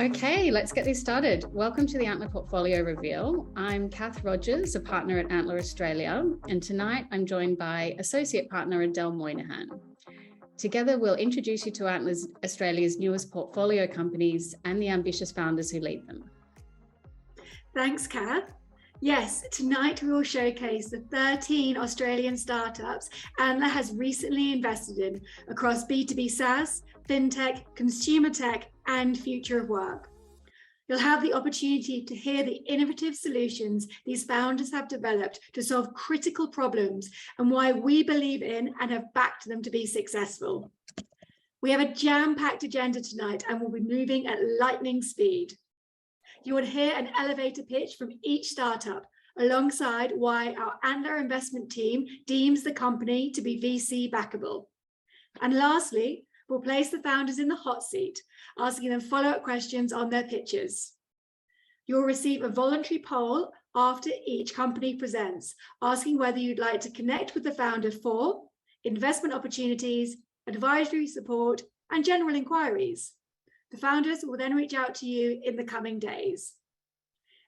Okay, let's get this started. Welcome to the Antler Portfolio Reveal. I'm Kath Rogers, a partner at Antler Australia, and tonight I'm joined by Associate Partner Adele Moynihan. Together, we'll introduce you to Antler Australia's newest portfolio companies and the ambitious founders who lead them. Thanks, Kath. Yes, tonight we will showcase the 13 Australian startups Antler has recently invested in across B2B SaaS, Fintech, consumer tech, and future of work. You'll have the opportunity to hear the innovative solutions these founders have developed to solve critical problems and why we believe in and have backed them to be successful. We have a jam-packed agenda tonight and we'll be moving at lightning speed. You will hear an elevator pitch from each startup, alongside why our Antler investment team deems the company to be VC backable. And lastly, we'll place the founders in the hot seat, asking them follow-up questions on their pitches. You'll receive a voluntary poll after each company presents, asking whether you'd like to connect with the founder for investment opportunities, advisory support, and general inquiries. The founders will then reach out to you in the coming days.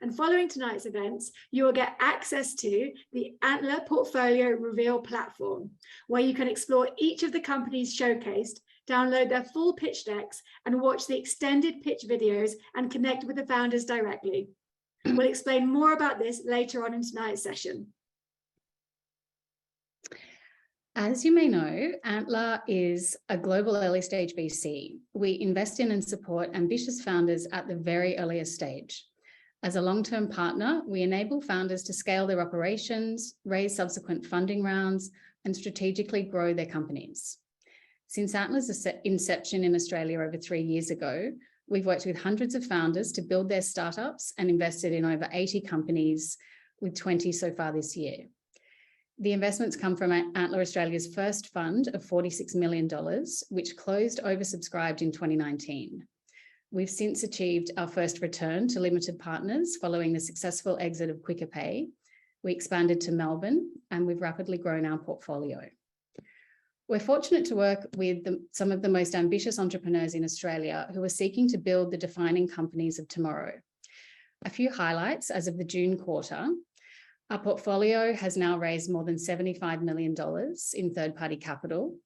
And following tonight's events, you will get access to the Antler Portfolio Reveal platform, where you can explore each of the companies showcased, download their full pitch decks, and watch the extended pitch videos and connect with the founders directly. We'll explain more about this later on in tonight's session. As you may know, Antler is a global early stage VC. We invest in and support ambitious founders at the very earliest stage. As a long-term partner, we enable founders to scale their operations, raise subsequent funding rounds, and strategically grow their companies. Since Antler's inception in Australia over 3 years ago, we've worked with hundreds of founders to build their startups and invested in over 80 companies, with 20 so far this year. The investments come from Antler Australia's first fund of $46 million, which closed oversubscribed in 2019. We've since achieved our first return to limited partners following the successful exit of Quicker Pay. We expanded to Melbourne, and we've rapidly grown our portfolio. We're fortunate to work with some of the most ambitious entrepreneurs in Australia who are seeking to build the defining companies of tomorrow. A few highlights as of the June quarter. Our portfolio has now raised more than $75 million in third-party capital.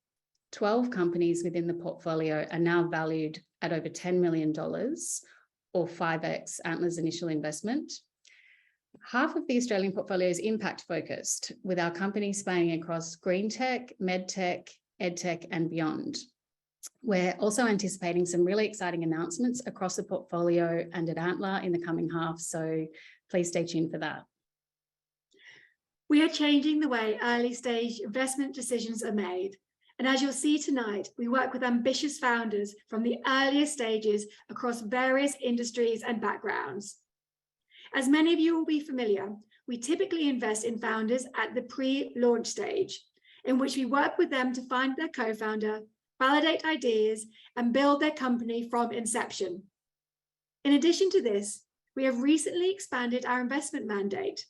12 companies within the portfolio are now valued at over $10 million, or 5x Antler's initial investment. Half of the Australian portfolio is impact-focused, with our companies spanning across green tech, med tech, ed tech, and beyond. We're also anticipating some really exciting announcements across the portfolio and at Antler in the coming half, so please stay tuned for that. We are changing the way early stage investment decisions are made. And as you'll see tonight, we work with ambitious founders from the earliest stages across various industries and backgrounds. As many of you will be familiar, we typically invest in founders at the pre-launch stage, in which we work with them to find their co-founder, validate ideas, and build their company from inception. In addition to this, we have recently expanded our investment mandate.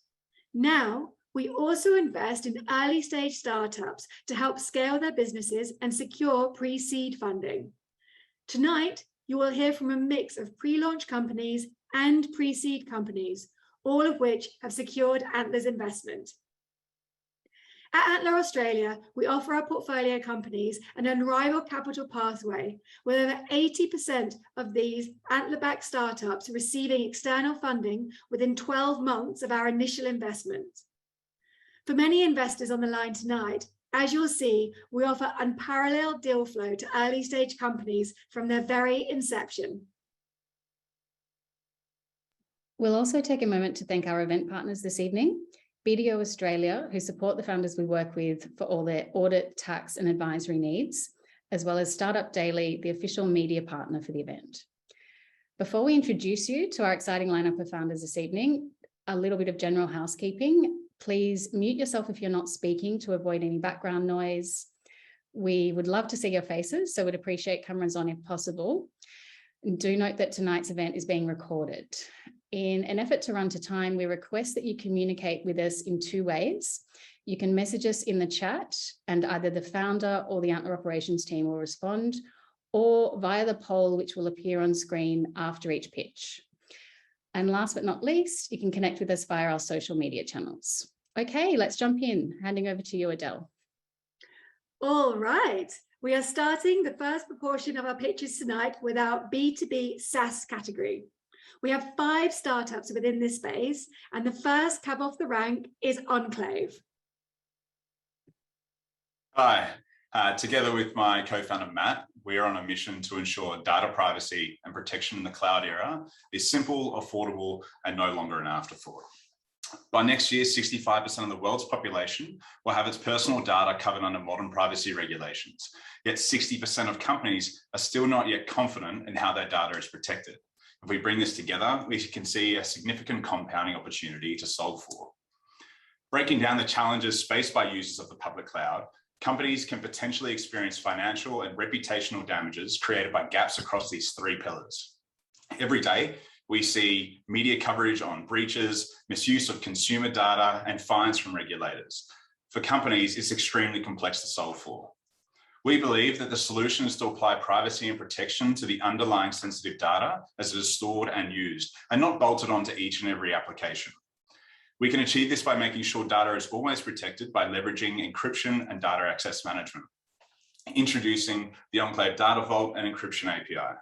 Now, we also invest in early stage startups to help scale their businesses and secure pre-seed funding. Tonight, you will hear from a mix of pre-launch companies and pre-seed companies, all of which have secured Antler's investment. At Antler Australia, we offer our portfolio companies an unrivaled capital pathway, with over 80% of these Antler-backed startups receiving external funding within 12 months of our initial investment. For many investors on the line tonight, as you'll see, we offer unparalleled deal flow to early stage companies from their very inception. We'll also take a moment to thank our event partners this evening, BDO Australia, who support the founders we work with for all their audit, tax, and advisory needs, as well as Startup Daily, the official media partner for the event. Before we introduce you to our exciting lineup of founders this evening, a little bit of general housekeeping. Please mute yourself if you're not speaking to avoid any background noise. We would love to see your faces, so we'd appreciate cameras on if possible. And do note that tonight's event is being recorded. In an effort to run to time, we request that you communicate with us in 2 ways. You can message us in the chat and either the founder or the Antler operations team will respond, or via the poll which will appear on screen after each pitch. And last but not least, you can connect with us via our social media channels. Okay, let's jump in. Handing over to you, Adele. All right. We are starting the first proportion of our pitches tonight with our B2B SaaS category. We have 5 startups within this space, and the first cab off the rank is Enclave. Hi, together with my co-founder Matt, we are on a mission to ensure data privacy and protection in the cloud era is simple, affordable, and no longer an afterthought. By next year, 65% of the world's population will have its personal data covered under modern privacy regulations. Yet 60% of companies are still not yet confident in how their data is protected. If we bring this together, we can see a significant compounding opportunity to solve for. Breaking down the challenges faced by users of the public cloud, companies can potentially experience financial and reputational damages created by gaps across these 3 pillars. Every day, we see media coverage on breaches, misuse of consumer data, and fines from regulators. For companies, it's extremely complex to solve for. We believe that the solution is to apply privacy and protection to the underlying sensitive data as it is stored and used, and not bolted onto each and every application. We can achieve this by making sure data is always protected by leveraging encryption and data access management. Introducing the Enclave Data Vault and Encryption API.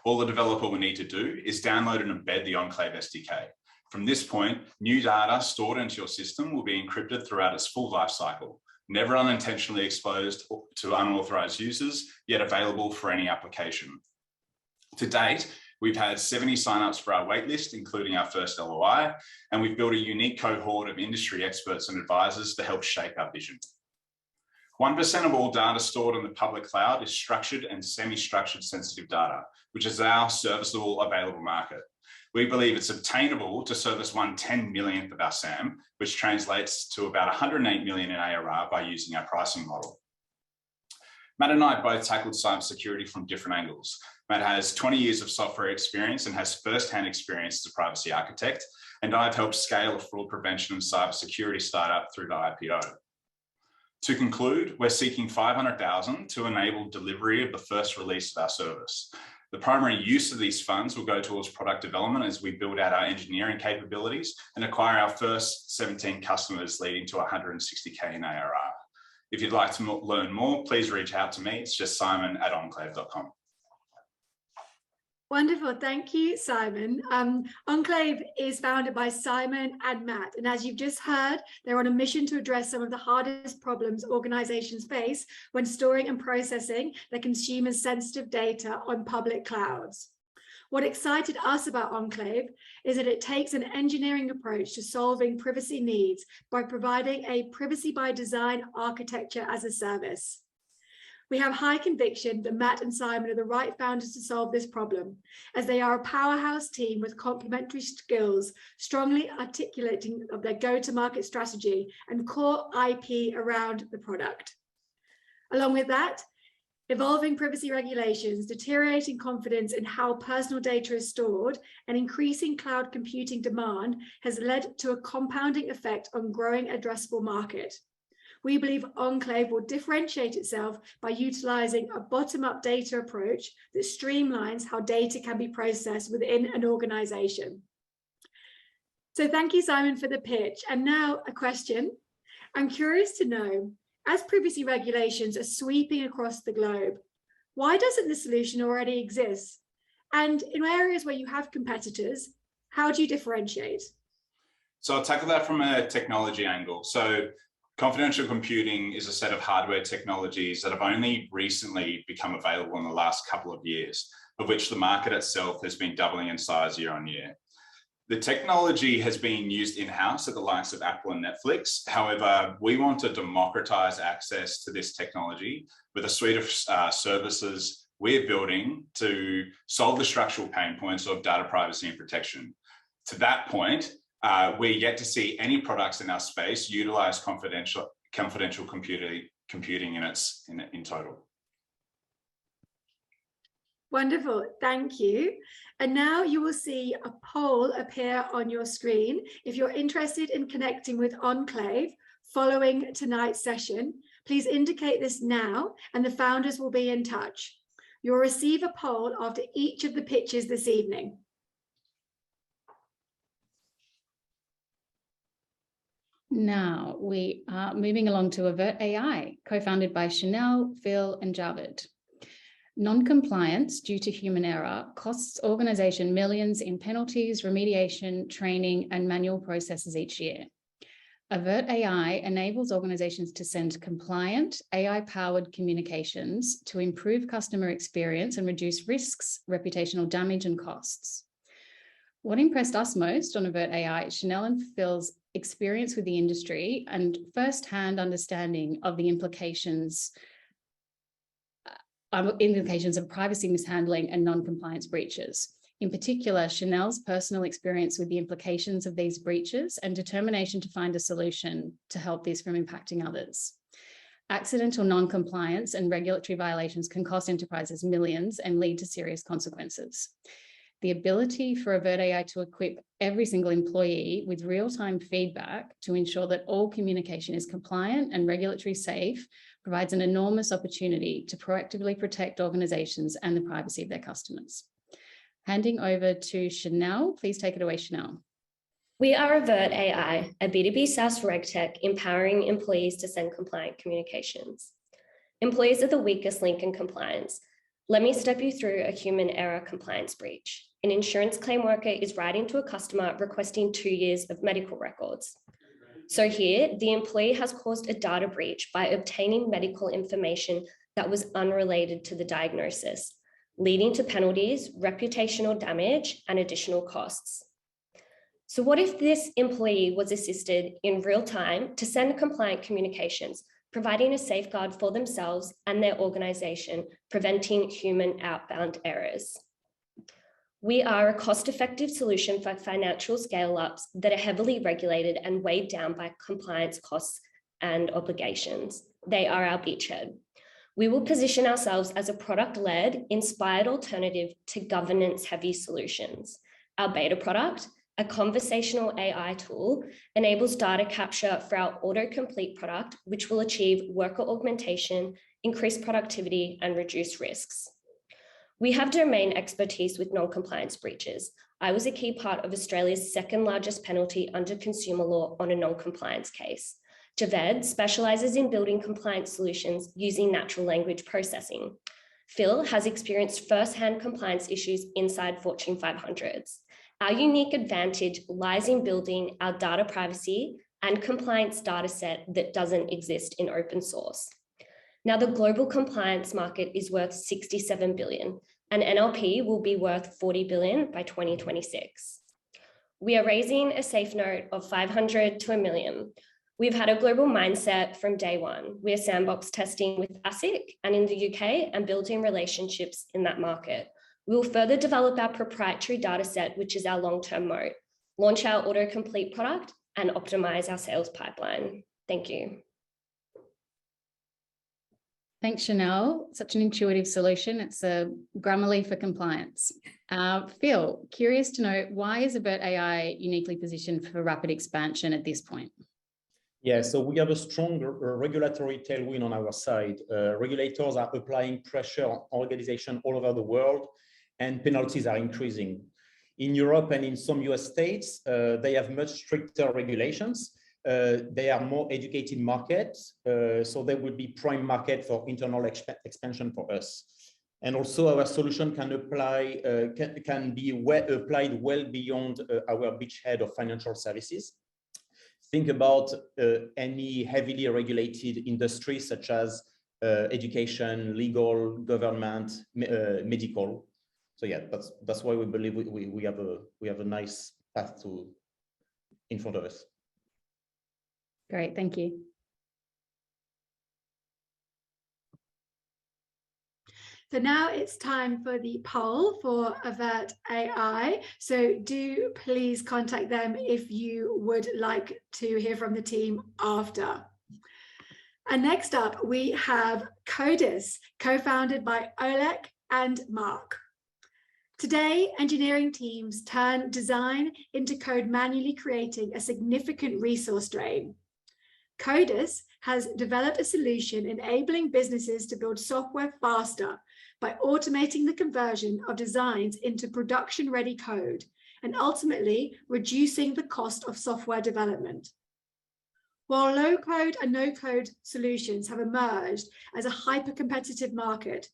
All the developer will need to do is download and embed the Enclave SDK. From this point, new data stored into your system will be encrypted throughout its full life cycle, never unintentionally exposed to unauthorized users, yet available for any application. To date, we've had 70 signups for our waitlist, including our first LOI, and we've built a unique cohort of industry experts and advisors to help shape our vision. 1% of all data stored in the public cloud is structured and semi-structured sensitive data, which is our serviceable available market. We believe it's obtainable to service 1/10 millionth of our SAM, which translates to about 108 million in ARR by using our pricing model. Matt and I both tackled cybersecurity from different angles. Matt has 20 years of software experience and has first-hand experience as a privacy architect, and I've helped scale a fraud prevention and cybersecurity startup through the IPO. To conclude, we're seeking $500,000 to enable delivery of the first release of our service. The primary use of these funds will go towards product development as we build out our engineering capabilities and acquire our first 17 customers, leading to 160K in ARR. If you'd like to learn more, please reach out to me. It's just simon@enclave.com. Wonderful. Thank you, Simon. Enclave is founded by Simon and Matt. And as you've just heard, they're on a mission to address some of the hardest problems organizations face when storing and processing their consumers' sensitive data on public clouds. What excited us about Enclave is that it takes an engineering approach to solving privacy needs by providing a privacy by design architecture as a service. We have high conviction that Matt and Simon are the right founders to solve this problem, as they are a powerhouse team with complementary skills, strongly articulating of their go-to-market strategy and core IP around the product. Along with that, evolving privacy regulations, deteriorating confidence in how personal data is stored, and increasing cloud computing demand has led to a compounding effect on growing addressable market. We believe Enclave will differentiate itself by utilizing a bottom-up data approach that streamlines how data can be processed within an organization. So thank you, Simon, for the pitch. And now a question. I'm curious to know, as privacy regulations are sweeping across the globe, why doesn't the solution already exist? And in areas where you have competitors, how do you differentiate? So I'll tackle that from a technology angle. So confidential computing is a set of hardware technologies that have only recently become available in the last couple of years, of which the market itself has been doubling in size year on year. The technology has been used in-house at the likes of Apple and Netflix. However, we want to democratize access to this technology with a suite of services we're building to solve the structural pain points of data privacy and protection. To that point, we're yet to see any products in our space utilize confidential computing in total. Wonderful, thank you. And now you will see a poll appear on your screen. If you're interested in connecting with Enclave following tonight's session, please indicate this now and the founders will be in touch. You'll receive a poll after each of the pitches this evening. Now we are moving along to Avert AI, co-founded by Chanel, Phil, and Javed. Non-compliance due to human error costs organization millions in penalties, remediation, training, and manual processes each year. Avert AI enables organizations to send compliant, AI-powered communications to improve customer experience and reduce risks, reputational damage, and costs. What impressed us most on Avert AI is Chanel and Phil's experience with the industry and first-hand understanding of the implications of privacy mishandling and non-compliance breaches. In particular, Chanel's personal experience with the implications of these breaches and determination to find a solution to help this from impacting others. Accidental non-compliance and regulatory violations can cost enterprises millions and lead to serious consequences. The ability for Avert AI to equip every single employee with real-time feedback to ensure that all communication is compliant and regulatory safe provides an enormous opportunity to proactively protect organizations and the privacy of their customers. Handing over to Chanel. Please take it away, Chanel. We are Avert AI, a B2B SaaS regtech empowering employees to send compliant communications. Employees are the weakest link in compliance. Let me step you through a human error compliance breach. An insurance claim worker is writing to a customer requesting 2 years of medical records. So here, the employee has caused a data breach by obtaining medical information that was unrelated to the diagnosis, leading to penalties, reputational damage, and additional costs. So what if this employee was assisted in real time to send compliant communications, providing a safeguard for themselves and their organization, preventing human outbound errors? We are a cost-effective solution for financial scale-ups that are heavily regulated and weighed down by compliance costs and obligations. They are our beachhead. We will position ourselves as a product-led, inspired alternative to governance-heavy solutions. Our beta product, a conversational AI tool, enables data capture for our autocomplete product, which will achieve worker augmentation, increase productivity, and reduce risks. We have domain expertise with non-compliance breaches. I was a key part of Australia's second largest penalty under consumer law on a non-compliance case. Javed specialises in building compliance solutions using natural language processing. Phil has experienced first-hand compliance issues inside Fortune 500s. Our unique advantage lies in building our data privacy and compliance data set that doesn't exist in open source. Now, the global compliance market is worth $67 billion, and NLP will be worth $40 billion by 2026. We are raising a safe note of 500 to $1 million. We've had a global mindset from day one. We are sandbox testing with ASIC and in the UK and building relationships in that market. We will further develop our proprietary data set, which is our long-term moat, launch our autocomplete product, and optimize our sales pipeline. Thank you. Thanks, Chanel. Such an intuitive solution. It's a Grammarly for compliance. Phil, curious to know, why is Avert AI uniquely positioned for rapid expansion at this point? Yeah, so we have a strong regulatory tailwind on our side. Regulators are applying pressure on organizations all over the world, and penalties are increasing. In Europe and in some US states, they have much stricter regulations. They are more educated markets, so they will be prime market for internal expansion for us. And also our solution can be applied well beyond our beachhead of financial services. Think about any heavily regulated industry such as education, legal, government, medical. So yeah, that's why we believe we have a nice path in front of us. Great, thank you. So now it's time for the poll for Avert AI. So do please contact them if you would like to hear from the team after. And next up, we have Codis, co-founded by Oleg and Mark. Today, engineering teams turn design into code manually, creating a significant resource drain. Codis has developed a solution enabling businesses to build software faster by automating the conversion of designs into production-ready code and ultimately reducing the cost of software development. While low-code and no-code solutions have emerged as a hyper-competitive market,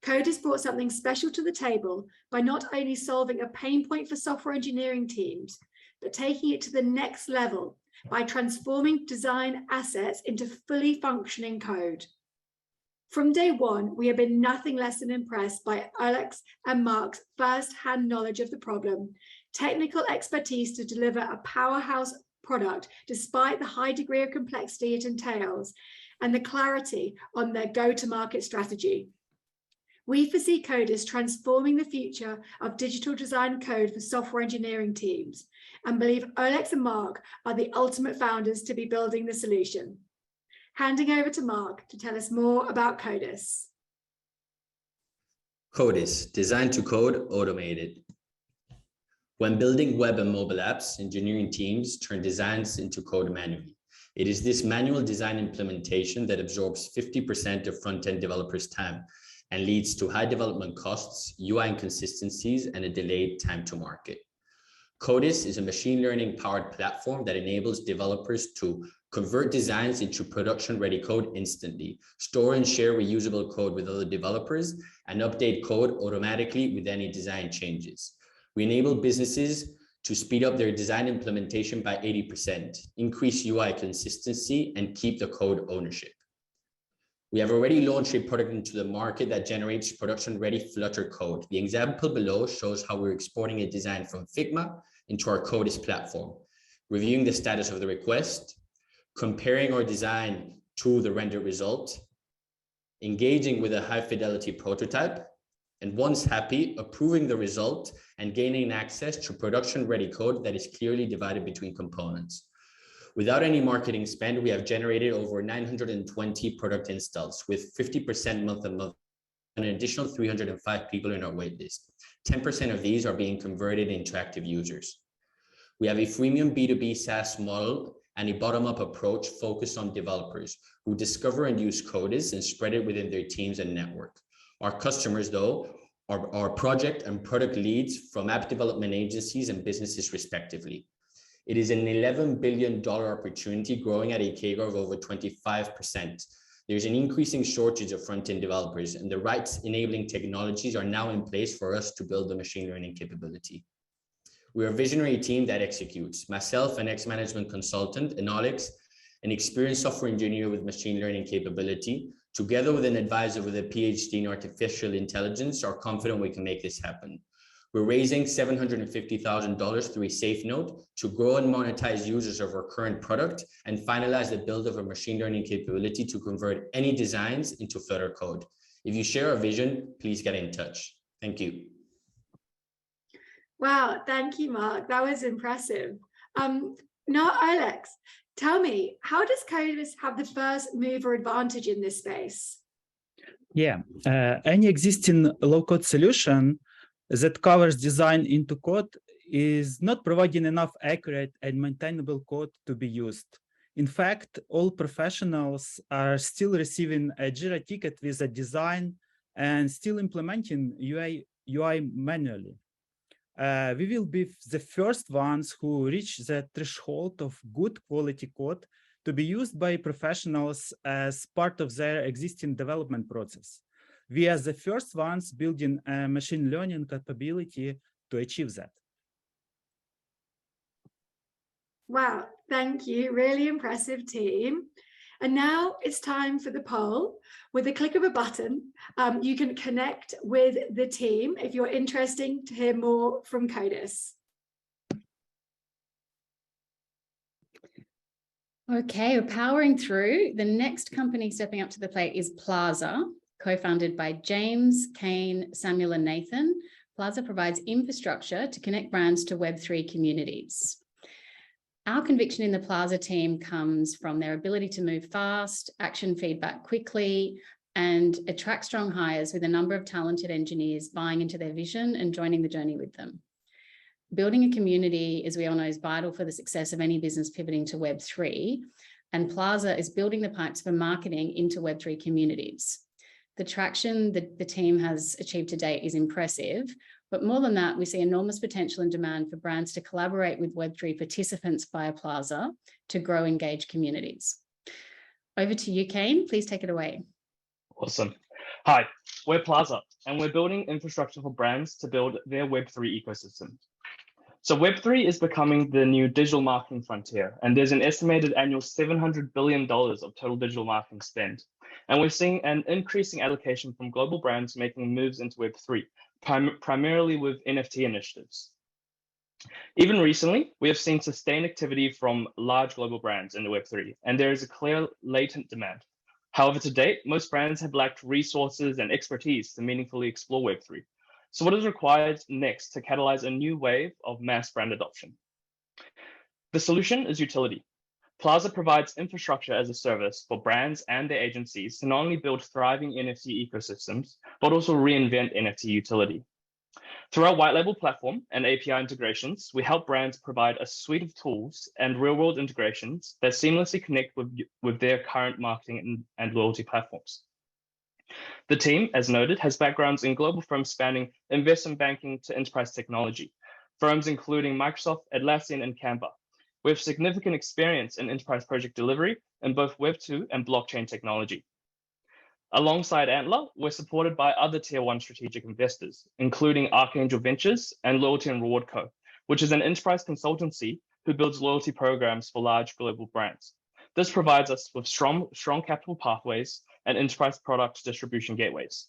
Codis brought something special to the table by not only solving a pain point for software engineering teams, but taking it to the next level by transforming design assets into fully functioning code. From day one, we have been nothing less than impressed by Alex and Mark's first-hand knowledge of the problem, technical expertise to deliver a powerhouse product despite the high degree of complexity it entails, and the clarity on their go-to-market strategy. We foresee Codis transforming the future of digital design code for software engineering teams and believe Alex and Mark are the ultimate founders to be building the solution. Handing over to Mark to tell us more about Codis. Codis, design to code, automated. When building web and mobile apps, engineering teams turn designs into code manually. It is this manual design implementation that absorbs 50% of front-end developers' time and leads to high development costs, UI inconsistencies, and a delayed time to market. Codis is a machine learning powered platform that enables developers to convert designs into production-ready code instantly, store and share reusable code with other developers, and update code automatically with any design changes. We enable businesses to speed up their design implementation by 80%, increase UI consistency, and keep the code ownership. We have already launched a product into the market that generates production-ready Flutter code. The example below shows how we're exporting a design from Figma into our Codis platform, reviewing the status of the request, comparing our design to the rendered result, engaging with a high-fidelity prototype, and once happy, approving the result and gaining access to production-ready code that is clearly divided between components. Without any marketing spend, we have generated over 920 product installs with 50% month-on-month and an additional 305 people in our waitlist. 10% of these are being converted into active users. We have a freemium B2B SaaS model and a bottom-up approach focused on developers who discover and use Codis and spread it within their teams and network. Our customers, though, are our project and product leads from app development agencies and businesses respectively. It is an $11 billion opportunity growing at a CAGR of over 25%. There's an increasing shortage of front-end developers, and the right enabling technologies are now in place for us to build the machine learning capability. We're a visionary team that executes. Myself, an ex-management consultant, and Alex, an experienced software engineer with machine learning capability, together with an advisor with a PhD in artificial intelligence, are confident we can make this happen. We're raising $750,000 through a safe note to grow and monetize users of our current product and finalize the build of a machine learning capability to convert any designs into Flutter code. If you share our vision, please get in touch. Thank you. Wow, thank you, Mark. That was impressive. Now, Alex, tell me, how does Codis have the first mover advantage in this space? Yeah, any existing low-code solution that covers design into code is not providing enough accurate and maintainable code to be used. In fact, all professionals are still receiving a Jira ticket with a design and still implementing UI manually. We will be the first ones who reach the threshold of good quality code to be used by professionals as part of their existing development process. We are the first ones building a machine learning capability to achieve that. Wow, thank you. Really impressive team. And now it's time for the poll. With the click of a button, you can connect with the team if you're interested to hear more from Codis. Okay, we're powering through. The next company stepping up to the plate is Plaza, co-founded by James, Kane, Samuel, and Nathan. Plaza provides infrastructure to connect brands to Web3 communities. Our conviction in the Plaza team comes from their ability to move fast, action feedback quickly, and attract strong hires with a number of talented engineers buying into their vision and joining the journey with them. Building a community, as we all know, is vital for the success of any business pivoting to Web3. and Plaza is building the pipes for marketing into Web3 communities. The traction that the team has achieved to date is impressive, but more than that, we see enormous potential and demand for brands to collaborate with Web3 participants via Plaza to grow engaged communities. Over to you, Kane. Please take it away. Awesome. Hi, we're Plaza, and we're building infrastructure for brands to build their Web3 ecosystem. So Web3 is becoming the new digital marketing frontier, and there's an estimated annual $700 billion of total digital marketing spend. And we're seeing an increasing allocation from global brands making moves into Web3, primarily with NFT initiatives. Even recently, we have seen sustained activity from large global brands in the Web3, and there is a clear latent demand. However, to date, most brands have lacked resources and expertise to meaningfully explore Web3. So what is required next to catalyze a new wave of mass brand adoption? The solution is utility. Plaza provides infrastructure as a service for brands and their agencies to not only build thriving NFT ecosystems, but also reinvent NFT utility. Through our white label platform and API integrations, we help brands provide a suite of tools and real-world integrations that seamlessly connect with their current marketing and loyalty platforms. The team, as noted, has backgrounds in global firms spanning investment banking to enterprise technology, firms including Microsoft, Atlassian, and Canva. We have significant experience in enterprise project delivery in both Web2 and blockchain technology. Alongside Antler, we're supported by other Tier 1 strategic investors, including Archangel Ventures and Loyalty and Reward Co., which is an enterprise consultancy who builds loyalty programs for large global brands. This provides us with strong capital pathways and enterprise product distribution gateways.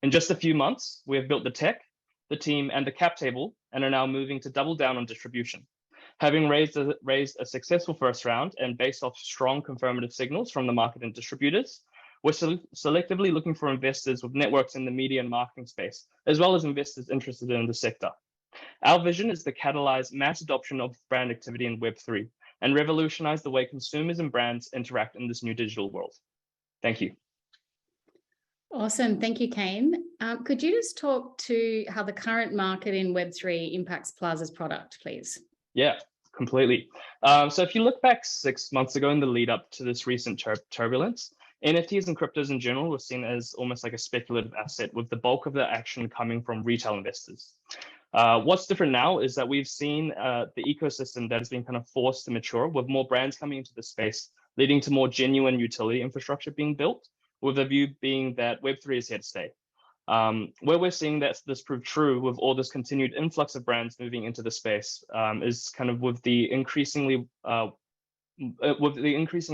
In just a few months, we have built the tech, the team, and the cap table, and are now moving to double down on distribution. Having raised a successful first round and based off strong confirmative signals from the market and distributors, we're selectively looking for investors with networks in the media and marketing space, as well as investors interested in the sector. Our vision is to catalyze mass adoption of brand activity in Web3 and revolutionize the way consumers and brands interact in this new digital world. Thank you. Awesome. Thank you, Kane. Could you just talk to how the current market in Web3 impacts Plaza's product, please? Yeah, completely. So if you look back 6 months ago in the lead up to this recent turbulence, NFTs and cryptos in general were seen as almost like a speculative asset, with the bulk of the action coming from retail investors. What's different now is that we've seen the ecosystem that has been kind of forced to mature, with more brands coming into the space, leading to more genuine utility infrastructure being built, with the view being that Web3 is here to stay. Where we're seeing that this proved true with all this continued influx of brands moving into the space is kind of with the increasing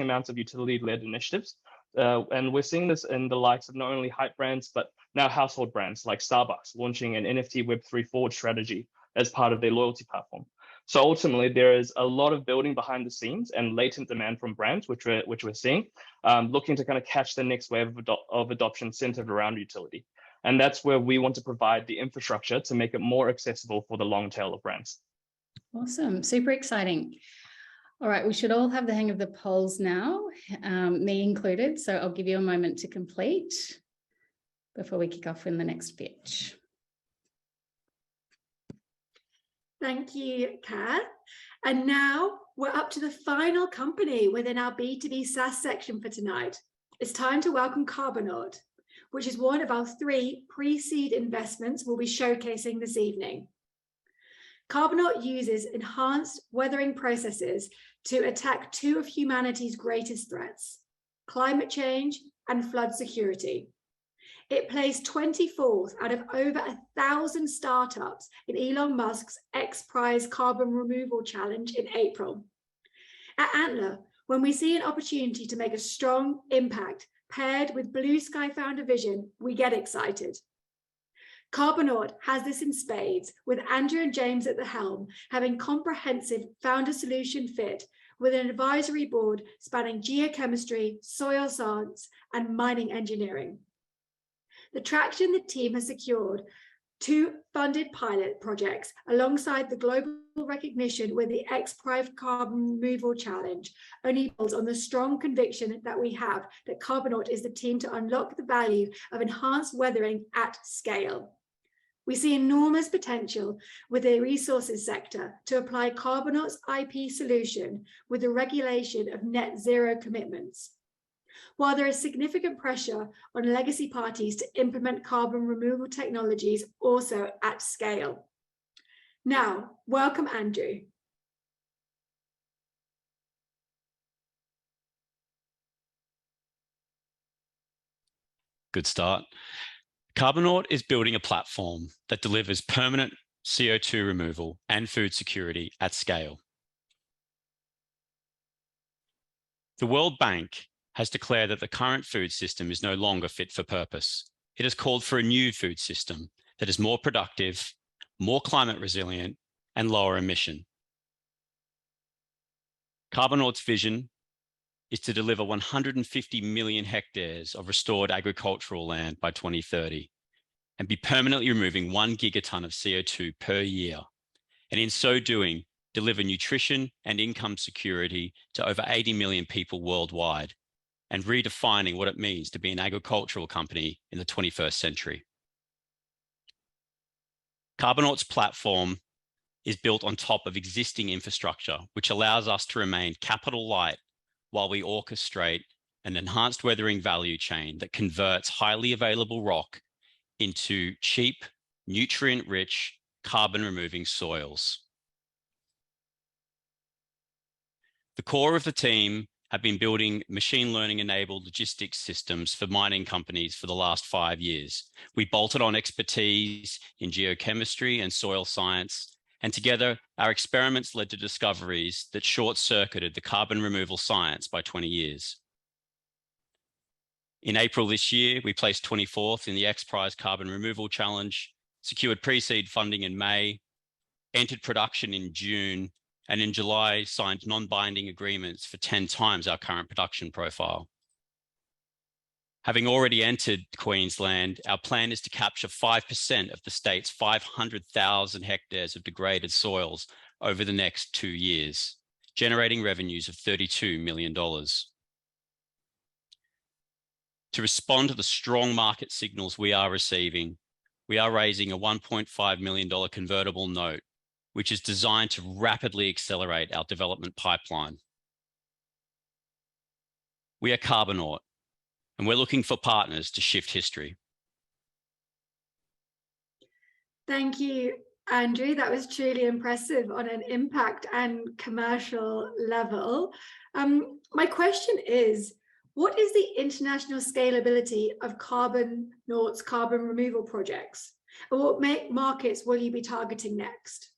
amounts of utility-led initiatives. And we're seeing this in the likes of not only hype brands, but now household brands like Starbucks launching an NFT Web3 forward strategy as part of their loyalty platform. So ultimately, there is a lot of building behind the scenes and latent demand from brands, which we're seeing, looking to kind of catch the next wave of adoption centered around utility. And that's where we want to provide the infrastructure to make it more accessible for the long tail of brands. Awesome, super exciting. All right, we should all have the hang of the polls now, me included. So I'll give you a moment to complete before we kick off in the next pitch. Thank you, Kat. And now we're up to the final company within our B2B SaaS section for tonight. It's time to welcome Carbonaut, which is one of our 3 pre-seed investments we'll be showcasing this evening. Carbonaut uses enhanced weathering processes to attack 2 of humanity's greatest threats, climate change and flood security. It placed 24th out of over 1,000 startups in Elon Musk's X Prize Carbon Removal Challenge in April. At Antler, when we see an opportunity to make a strong impact paired with blue sky founder vision, we get excited. Carbonaut has this in spades, with Andrew and James at the helm, having comprehensive founder solution fit with an advisory board spanning geochemistry, soil science, and mining engineering. The traction the team has secured 2 funded pilot projects alongside the global recognition with the X Prize Carbon Removal Challenge only builds on the strong conviction that we have that Carbonaut is the team to unlock the value of enhanced weathering at scale. We see enormous potential with the resources sector to apply Carbonaut's IP solution with the regulation of net zero commitments. While there is significant pressure on legacy parties to implement carbon removal technologies also at scale. Now, welcome, Andrew. Good start. Carbonaut is building a platform that delivers permanent CO2 removal and food security at scale. The World Bank has declared that the current food system is no longer fit for purpose. It has called for a new food system that is more productive, more climate resilient, and lower emission. Carbonaut's vision is to deliver 150 million hectares of restored agricultural land by 2030 and be permanently removing 1 gigaton of CO2 per year. And in so doing, deliver nutrition and income security to over 80 million people worldwide and redefining what it means to be an agricultural company in the 21st century. Carbonaut's platform is built on top of existing infrastructure, which allows us to remain capital light while we orchestrate an enhanced weathering value chain that converts highly available rock into cheap, nutrient-rich, carbon-removing soils. The core of the team have been building machine learning-enabled logistics systems for mining companies for the last 5 years. We bolted on expertise in geochemistry and soil science, and together, our experiments led to discoveries that short-circuited the carbon removal science by 20 years. In April this year, we placed 24th in the X Prize Carbon Removal Challenge, secured pre-seed funding in May, entered production in June, and in July signed non-binding agreements for 10 times our current production profile. Having already entered Queensland, our plan is to capture 5% of the state's 500,000 hectares of degraded soils over the next 2 years, generating revenues of $32 million. To respond to the strong market signals we are receiving, we are raising a $1.5 million convertible note, which is designed to rapidly accelerate our development pipeline. We are Carbonaut, and we're looking for partners to shift history. Thank you, Andrew. That was truly impressive on an impact and commercial level. My question is, what is the international scalability of Carbonaut's carbon removal projects? And what markets will you be targeting next?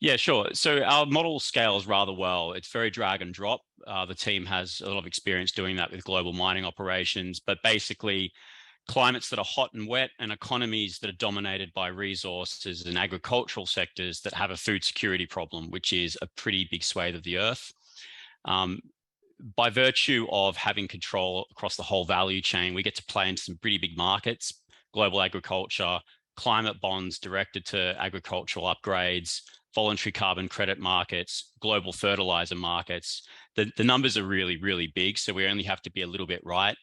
Yeah, sure. So our model scales rather well. It's very drag and drop. The team has a lot of experience doing that with global mining operations, but basically climates that are hot and wet and economies that are dominated by resources and agricultural sectors that have a food security problem, which is a pretty big swathe of the earth. By virtue of having control across the whole value chain, we get to play in some pretty big markets: global agriculture, climate bonds directed to agricultural upgrades, voluntary carbon credit markets, global fertilizer markets. The numbers are really, really big, so we only have to be a little bit right.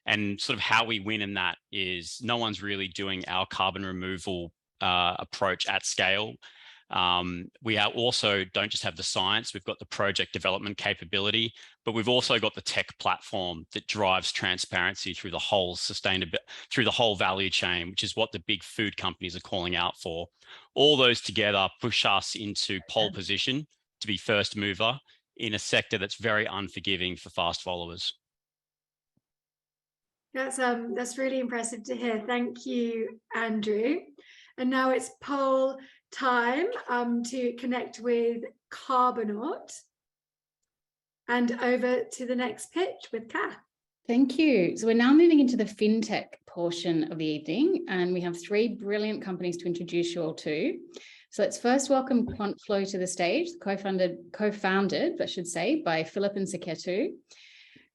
And sort of how we win in that is no one's really doing our carbon removal approach at scale. We also don't just have the science, we've got the project development capability, but we've also got the tech platform that drives transparency through the whole through the whole value chain, which is what the big food companies are calling out for. All those together push us into pole position to be first mover in a sector that's very unforgiving for fast followers. That's really impressive to hear. Thank you, Andrew. And now it's poll time to connect with Carbonaut. And over to the next pitch with Kath. Thank you. So we're now moving into the fintech portion of the evening, and we have 3 brilliant companies to introduce you all to. So let's first welcome Quantflow to the stage, co-founded, I should say, by Philip and Saketu.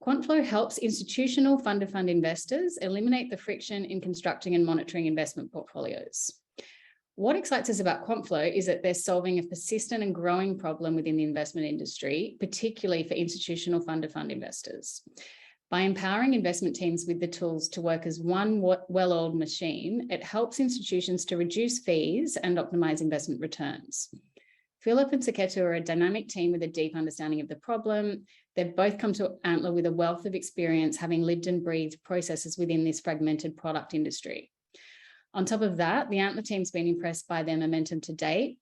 Quantflow helps institutional fund-to-fund investors eliminate the friction in constructing and monitoring investment portfolios. What excites us about Quantflow is that they're solving a persistent and growing problem within the investment industry, particularly for institutional fund-to-fund investors. By empowering investment teams with the tools to work as one well-oiled machine, it helps institutions to reduce fees and optimize investment returns. Philip and Saketu are a dynamic team with a deep understanding of the problem. They've both come to Antler with a wealth of experience, having lived and breathed processes within this fragmented product industry. On top of that, the Antler team's been impressed by their momentum to date,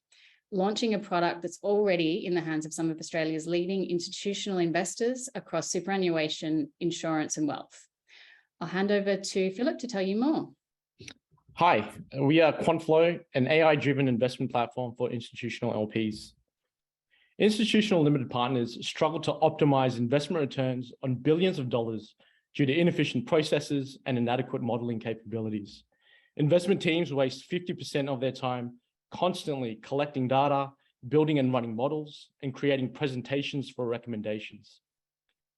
launching a product that's already in the hands of some of Australia's leading institutional investors across superannuation, insurance, and wealth. I'll hand over to Philip to tell you more. Hi, we are Quantflow, an AI-driven investment platform for institutional LPs. Institutional limited partners struggle to optimize investment returns on billions of dollars due to inefficient processes and inadequate modeling capabilities. Investment teams waste 50% of their time constantly collecting data, building and running models, and creating presentations for recommendations.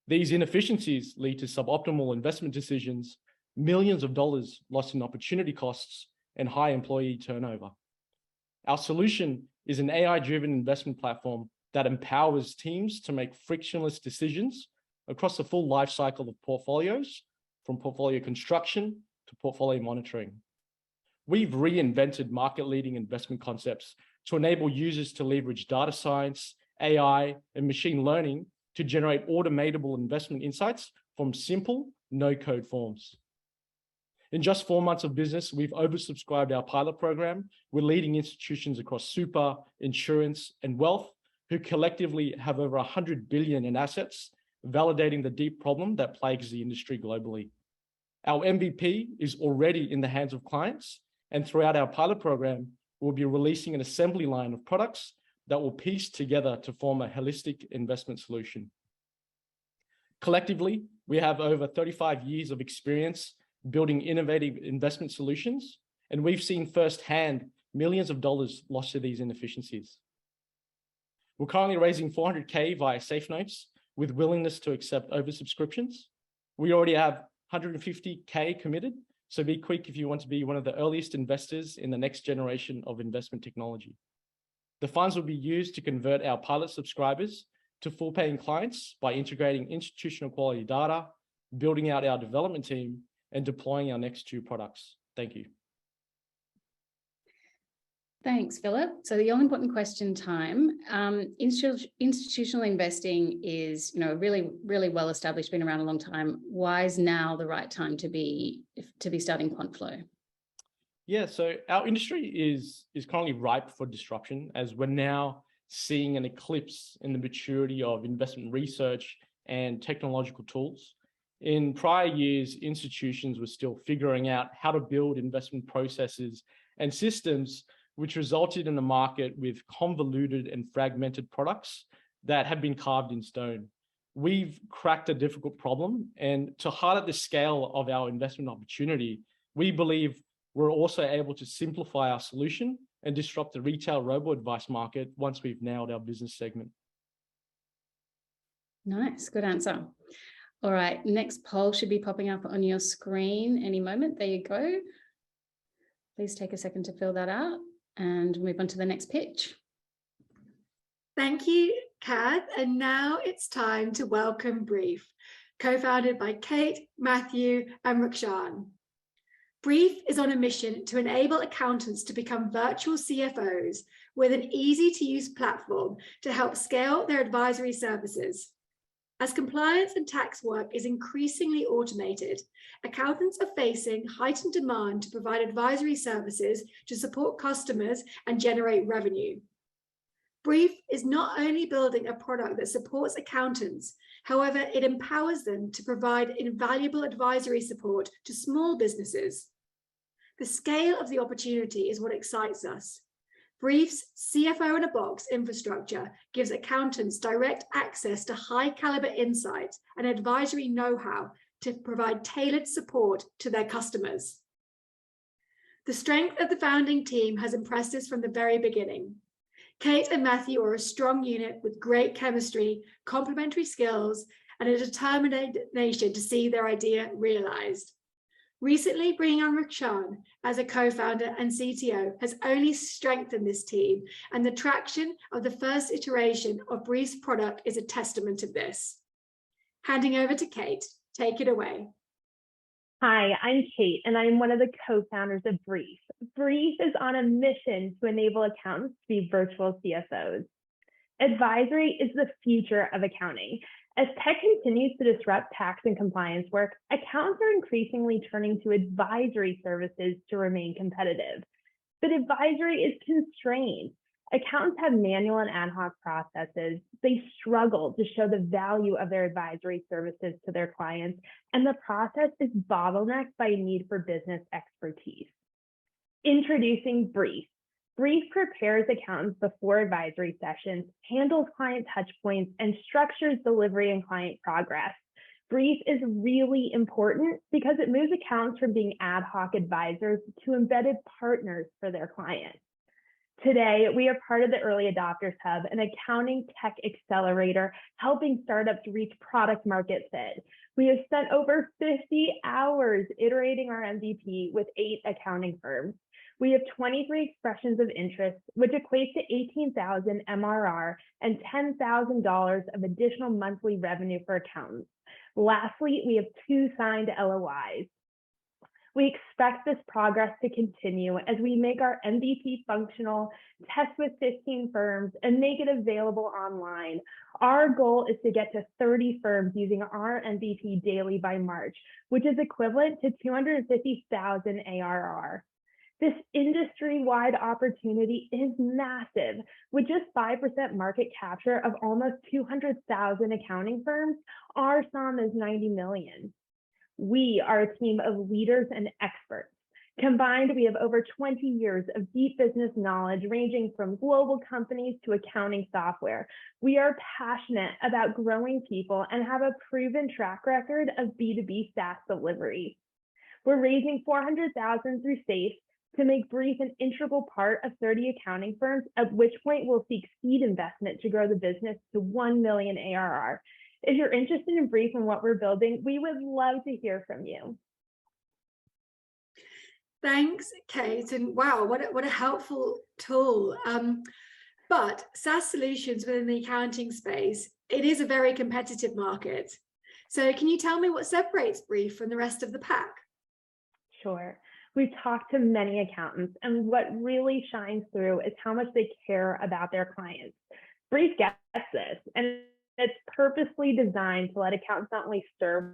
These inefficiencies lead to suboptimal investment decisions, millions of dollars lost in opportunity costs, and high employee turnover. Our solution is an AI-driven investment platform that empowers teams to make frictionless decisions across the full life cycle of portfolios, from portfolio construction to portfolio monitoring. We've reinvented market-leading investment concepts to enable users to leverage data science, AI, and machine learning to generate automatable investment insights from simple, no-code forms. In just 4 months of business, we've oversubscribed our pilot program with leading institutions across super, insurance, and wealth, who collectively have over 100 billion in assets, validating the deep problem that plagues the industry globally. Our MVP is already in the hands of clients, and throughout our pilot program, we'll be releasing an assembly line of products that will piece together to form a holistic investment solution. Collectively, we have over 35 years of experience building innovative investment solutions, and we've seen firsthand millions of dollars lost to these inefficiencies. We're currently raising 400K via safe notes with willingness to accept oversubscriptions. We already have 150K committed, so be quick if you want to be one of the earliest investors in the next generation of investment technology. The funds will be used to convert our pilot subscribers to full-paying clients by integrating institutional quality data, building out our development team, and deploying our next 2 products. Thank you. Thanks, Philip. So the all-important question time. Institutional investing is, really, really well established, been around a long time. Why is now the right time to be starting Quantflow? Yeah, so our industry is currently ripe for disruption, as we're now seeing an eclipse in the maturity of investment research and technological tools. In prior years, institutions were still figuring out how to build investment processes and systems, which resulted in a market with convoluted and fragmented products that had been carved in stone. We've cracked a difficult problem, and to highlight the scale of our investment opportunity, we believe we're also able to simplify our solution and disrupt the retail robo-advice market once we've nailed our business segment. Nice, good answer. All right, next poll should be popping up on your screen any moment. There you go. Please take a second to fill that out and move on to the next pitch. Thank you, Kath. And now it's time to welcome Brief, co-founded by Kate, Matthew, and Rukshan. Brief is on a mission to enable accountants to become virtual CFOs with an easy-to-use platform to help scale their advisory services. As compliance and tax work is increasingly automated, accountants are facing heightened demand to provide advisory services to support customers and generate revenue. Brief is not only building a product that supports accountants, however, it empowers them to provide invaluable advisory support to small businesses. The scale of the opportunity is what excites us. Brief's CFO in a box infrastructure gives accountants direct access to high caliber insights and advisory know-how to provide tailored support to their customers. The strength of the founding team has impressed us from the very beginning. Kate and Matthew are a strong unit with great chemistry, complementary skills, and a determination to see their idea realized. Recently, bringing on Rukshan as a co-founder and CTO has only strengthened this team, and the traction of the first iteration of Brief's product is a testament to this. Handing over to Kate Take it away. Hi, I'm Kate, and I'm one of the co-founders of Brief. Brief is on a mission to enable accountants to be virtual CFOs. Advisory is the future of accounting. As tech continues to disrupt tax and compliance work, accountants are increasingly turning to advisory services to remain competitive. But advisory is constrained. Accountants have manual and ad hoc processes. They struggle to show the value of their advisory services to their clients, and the process is bottlenecked by a need for business expertise. Introducing Brief. Brief prepares accountants before advisory sessions, handles client touchpoints, and structures delivery and client progress. Brief is really important because it moves accountants from being ad hoc advisors to embedded partners for their clients. Today, we are part of the Early Adopters Hub, an accounting tech accelerator, helping startups reach product market fit. We have spent over 50 hours iterating our MVP with 8 accounting firms. We have 23 expressions of interest, which equates to 18,000 MRR and $10,000 of additional monthly revenue for accountants. Lastly, we have 2 signed LOIs. We expect this progress to continue as we make our MVP functional, test with 15 firms, and make it available online. Our goal is to get to 30 firms using our MVP daily by March, which is equivalent to 250,000 ARR. This industry-wide opportunity is massive. With just 5% market capture of almost 200,000 accounting firms, our sum is 90 million. We are a team of leaders and experts. Combined, we have over 20 years of deep business knowledge ranging from global companies to accounting software. We are passionate about growing people and have a proven track record of B2B SaaS delivery. We're raising $400,000 through SAFE to make Brief an integral part of 30 accounting firms, at which point we'll seek seed investment to grow the business to 1 million ARR. If you're interested in Brief and what we're building, we would love to hear from you. Thanks, Kate. And wow, what a helpful tool. But SaaS solutions within the accounting space, it is a very competitive market. So can you tell me what separates Brief from the rest of the pack? Sure. We've talked to many accountants, and what really shines through is how much they care about their clients. Brief gets this, and it's purposely designed to let accountants not only serve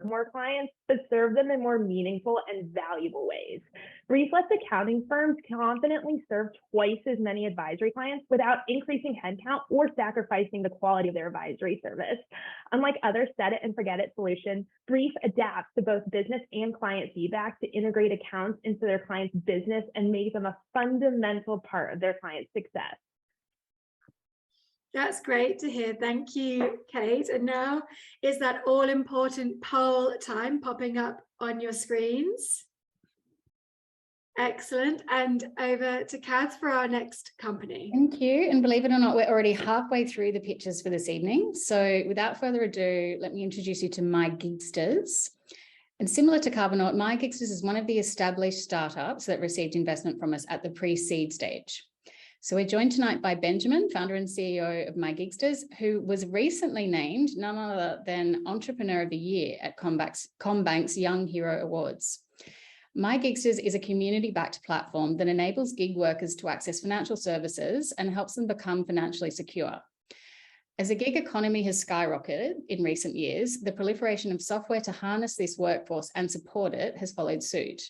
more clients, but serve them in more meaningful and valuable ways. Brief lets accounting firms confidently serve twice as many advisory clients without increasing headcount or sacrificing the quality of their advisory service. Unlike other set it and forget it solutions, Brief adapts to both business and client feedback to integrate accounts into their client's business and make them a fundamental part of their client's success. That's great to hear. Thank you, Kate. And now is that all-important poll time popping up on your screens? Excellent. And over to Kath for our next company. Thank you. And believe it or not, we're already halfway through the pitches for this evening. So without further ado, let me introduce you to MyGigsters. And similar to Carbonaut, MyGigsters is one of the established startups that received investment from us at the pre-seed stage. So we're joined tonight by Benjamin, founder and CEO of MyGigsters, who was recently named none other than Entrepreneur of the Year at CommBank's Young Hero Awards. MyGigsters is a community-backed platform that enables gig workers to access financial services and helps them become financially secure. As the gig economy has skyrocketed in recent years, the proliferation of software to harness this workforce and support it has followed suit.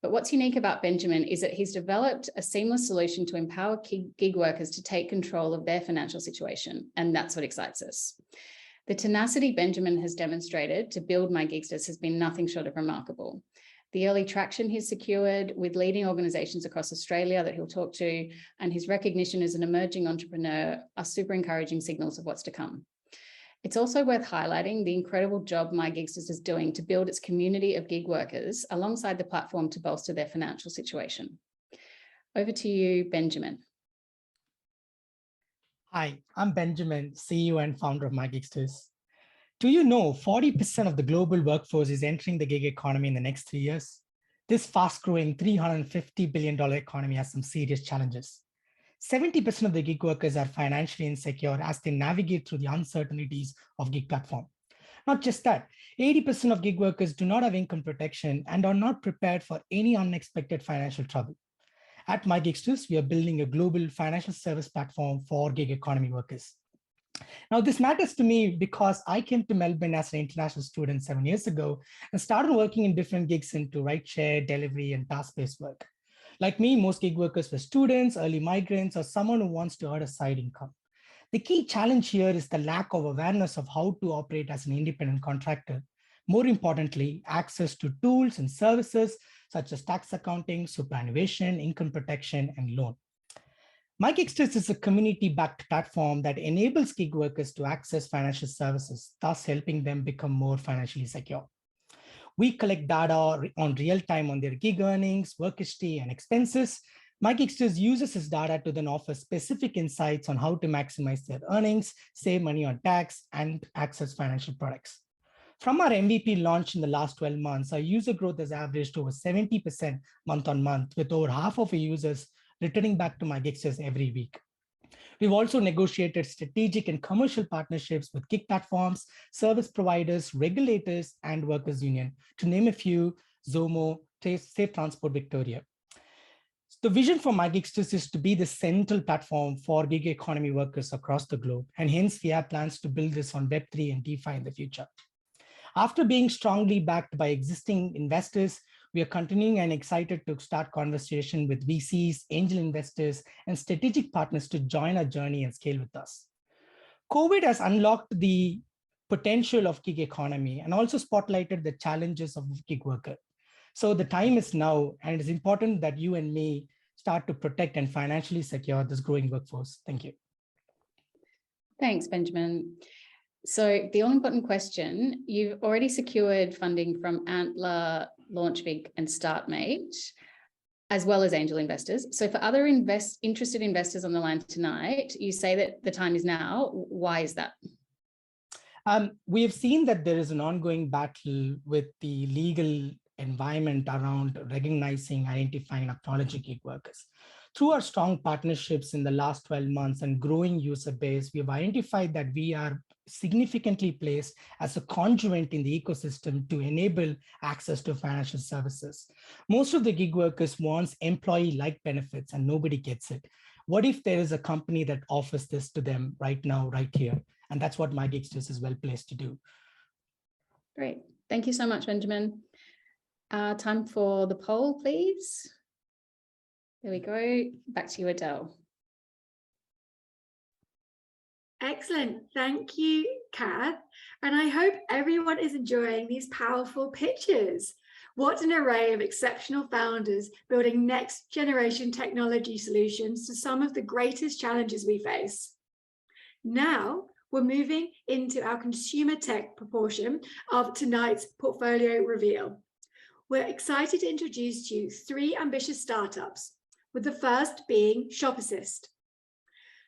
But what's unique about Benjamin is that he's developed a seamless solution to empower gig workers to take control of their financial situation, and that's what excites us. The tenacity Benjamin has demonstrated to build MyGigsters has been nothing short of remarkable. The early traction he's secured with leading organizations across Australia that he'll talk to, and his recognition as an emerging entrepreneur are super encouraging signals of what's to come. It's also worth highlighting the incredible job MyGigsters is doing to build its community of gig workers alongside the platform to bolster their financial situation. Over to you, Benjamin. Hi, I'm Benjamin, CEO and founder of MyGigsters. Do you know 40% of the global workforce is entering the gig economy in the next 3 years? This fast-growing $350 billion economy has some serious challenges. 70% of the gig workers are financially insecure as they navigate through the uncertainties of gig platform. Not just that, 80% of gig workers do not have income protection and are not prepared for any unexpected financial trouble. At MyGigsters, we are building a global financial service platform for gig economy workers. Now, this matters to me because I came to Melbourne as an international student 7 years ago and started working in different gigs into rideshare, delivery, and task-based work. Like me, most gig workers were students, early migrants, or someone who wants to earn a side income. The key challenge here is the lack of awareness of how to operate as an independent contractor. More importantly, access to tools and services such as tax accounting, superannuation, income protection, and loan. MyGigsters is a community-backed platform that enables gig workers to access financial services, thus helping them become more financially secure. We collect data on real time on their gig earnings, work history, and expenses. MyGigsters uses this data to then offer specific insights on how to maximize their earnings, save money on tax, and access financial products. From our MVP launch in the last 12 months, our user growth has averaged over 70% month on month, with over half of our users returning back to MyGigsters every week. We've also negotiated strategic and commercial partnerships with gig platforms, service providers, regulators, and workers' union, to name a few: Zomo, Safe Transport Victoria. The vision for MyGigsters is to be the central platform for gig economy workers across the globe, and hence we have plans to build this on Web3 and DeFi in the future. After being strongly backed by existing investors, we are continuing and excited to start conversation with VCs, angel investors, and strategic partners to join our journey and scale with us. COVID has unlocked the potential of gig economy and also spotlighted the challenges of gig worker. So the time is now, and it is important that you and me start to protect and financially secure this growing workforce. Thank you. Thanks, Benjamin. So the all-important question, you've already secured funding from Antler, LaunchBig, and StartMate, as well as angel investors. So for other interested investors on the line tonight, you say that the time is now. Why is that? We have seen that there is an ongoing battle with the legal environment around recognizing, identifying, and acknowledging gig workers. Through our strong partnerships in the last 12 months and growing user base, we have identified that we are significantly placed as a conduit in the ecosystem to enable access to financial services. Most of the gig workers want employee-like benefits and nobody gets it. What if there is a company that offers this to them right now, right here? And that's what MyGigsters is well placed to do. Great. Thank you so much, Benjamin. Time for the poll, please. There we go. Back to you, Adele. Excellent. Thank you, Kath. And I hope everyone is enjoying these powerful pitches. What an array of exceptional founders building next generation technology solutions to some of the greatest challenges we face. Now, we're moving into our consumer tech proportion of tonight's portfolio reveal. We're excited to introduce to you 3 ambitious startups, with the first being ShopAssist.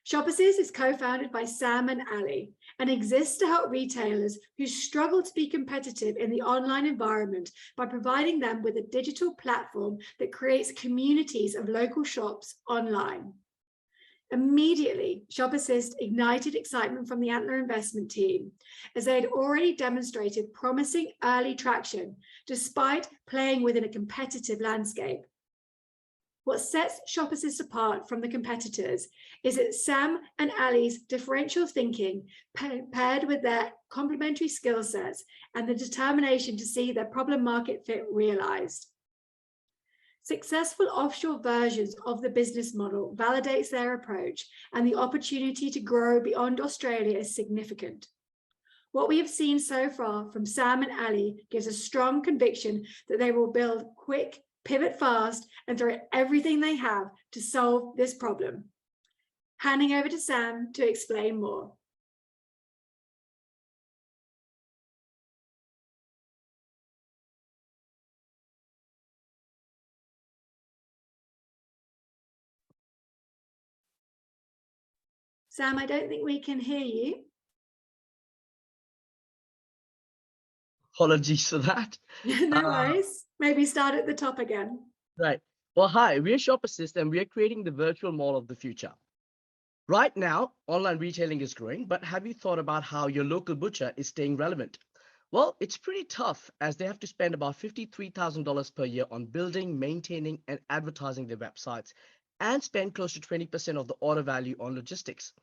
ShopAssist is co-founded by Sam and Ali and exists to help retailers who struggle to be competitive in the online environment by providing them with a digital platform that creates communities of local shops online. Immediately, ShopAssist ignited excitement from the Antler investment team, as they had already demonstrated promising early traction despite playing within a competitive landscape. What sets ShopAssist apart from the competitors is that Sam and Ali's differential thinking paired with their complementary skill sets and the determination to see their problem market fit realized. Successful offshore versions of the business model validates their approach, and the opportunity to grow beyond Australia is significant. What we have seen so far from Sam and Ali gives a strong conviction that they will build quick, pivot fast, and throw everything they have to solve this problem. Handing over to Sam to explain more. Sam, I don't think we can hear you. Apologies for that. No worries. Maybe start at the top again. Right. Well, hi, we're ShopAssist and we're creating the virtual mall of the future. Right now, online retailing is growing, but have you thought about how your local butcher is staying relevant? Well, it's pretty tough as they have to spend about $53,000 per year on building, maintaining, and advertising their websites, and spend close to 20% of the order value on logistics.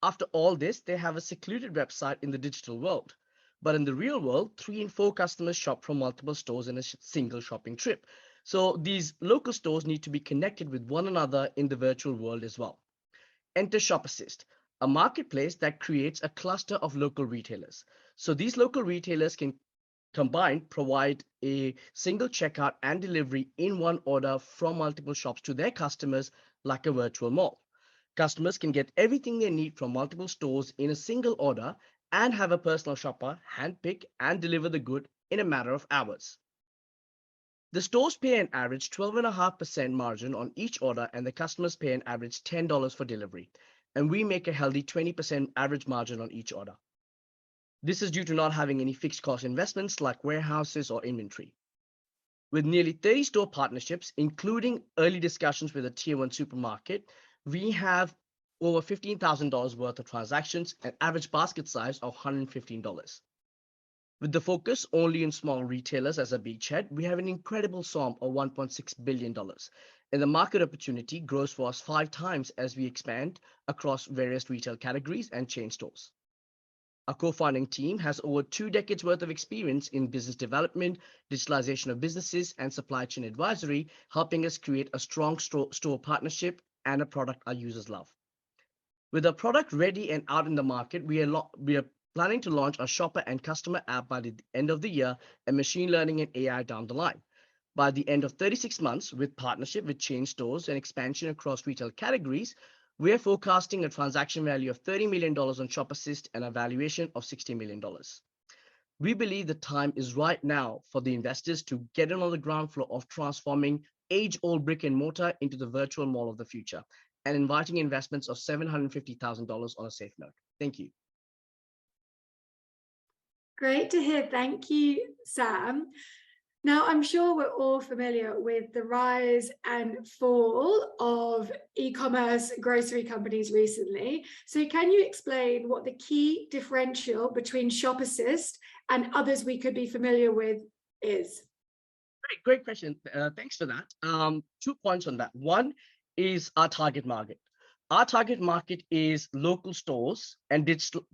After all this, they have a secluded website in the digital world. But in the real world, 3 in 4 customers shop from multiple stores in a single shopping trip. So these local stores need to be connected with one another in the virtual world as well. Enter Shop Assist, a marketplace that creates a cluster of local retailers. So these local retailers can combined provide a single checkout and delivery in one order from multiple shops to their customers like a virtual mall. Customers can get everything they need from multiple stores in a single order and have a personal shopper handpick and deliver the good in a matter of hours. The stores pay an average 12.5% margin on each order, and the customers pay an average $10 for delivery. And we make a healthy 20% average margin on each order. This is due to not having any fixed cost investments like warehouses or inventory. With nearly 30 store partnerships, including early discussions with a tier 1 supermarket, we have over $15,000 worth of transactions and average basket size of $115. With the focus only in small retailers as a beachhead, we have an incredible sum of $1.6 billion. And the market opportunity grows for us 5 times as we expand across various retail categories and chain stores. Our co-founding team has over 2 decades worth of experience in business development, digitalization of businesses, and supply chain advisory, helping us create a strong store partnership and a product our users love. With our product ready and out in the market, we are planning to launch a shopper and customer app by the end of the year, and machine learning and AI down the line. By the end of 36 months, with partnership with chain stores and expansion across retail categories, we are forecasting a transaction value of $30 million on Shop Assist and a valuation of $60 million. We believe the time is right now for the investors to get in on the ground floor of transforming age-old brick and mortar into the virtual mall of the future, and inviting investments of $750,000 on a safe note. Thank you. Great to hear. Thank you, Sam. Now, I'm sure we're all familiar with the rise and fall of e-commerce grocery companies recently. So can you explain what the key differential between Shop Assist and others we could be familiar with is? Great question. Thanks for that. 2 points on that. One is our target market. Our target market is local stores and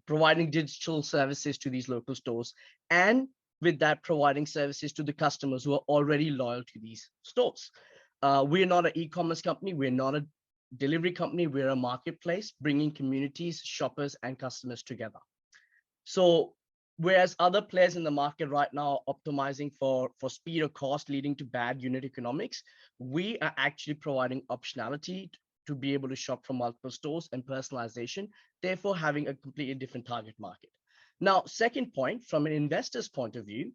providing digital services to these local stores, and with that, providing services to the customers who are already loyal to these stores. We're not an e-commerce company. We're not a delivery company. We're a marketplace bringing communities, shoppers, and customers together. So whereas other players in the market right now are optimizing for speed or cost, leading to bad unit economics, we are actually providing optionality to be able to shop from multiple stores and personalization, therefore having a completely different target market. Now, second point, from an investor's point of view,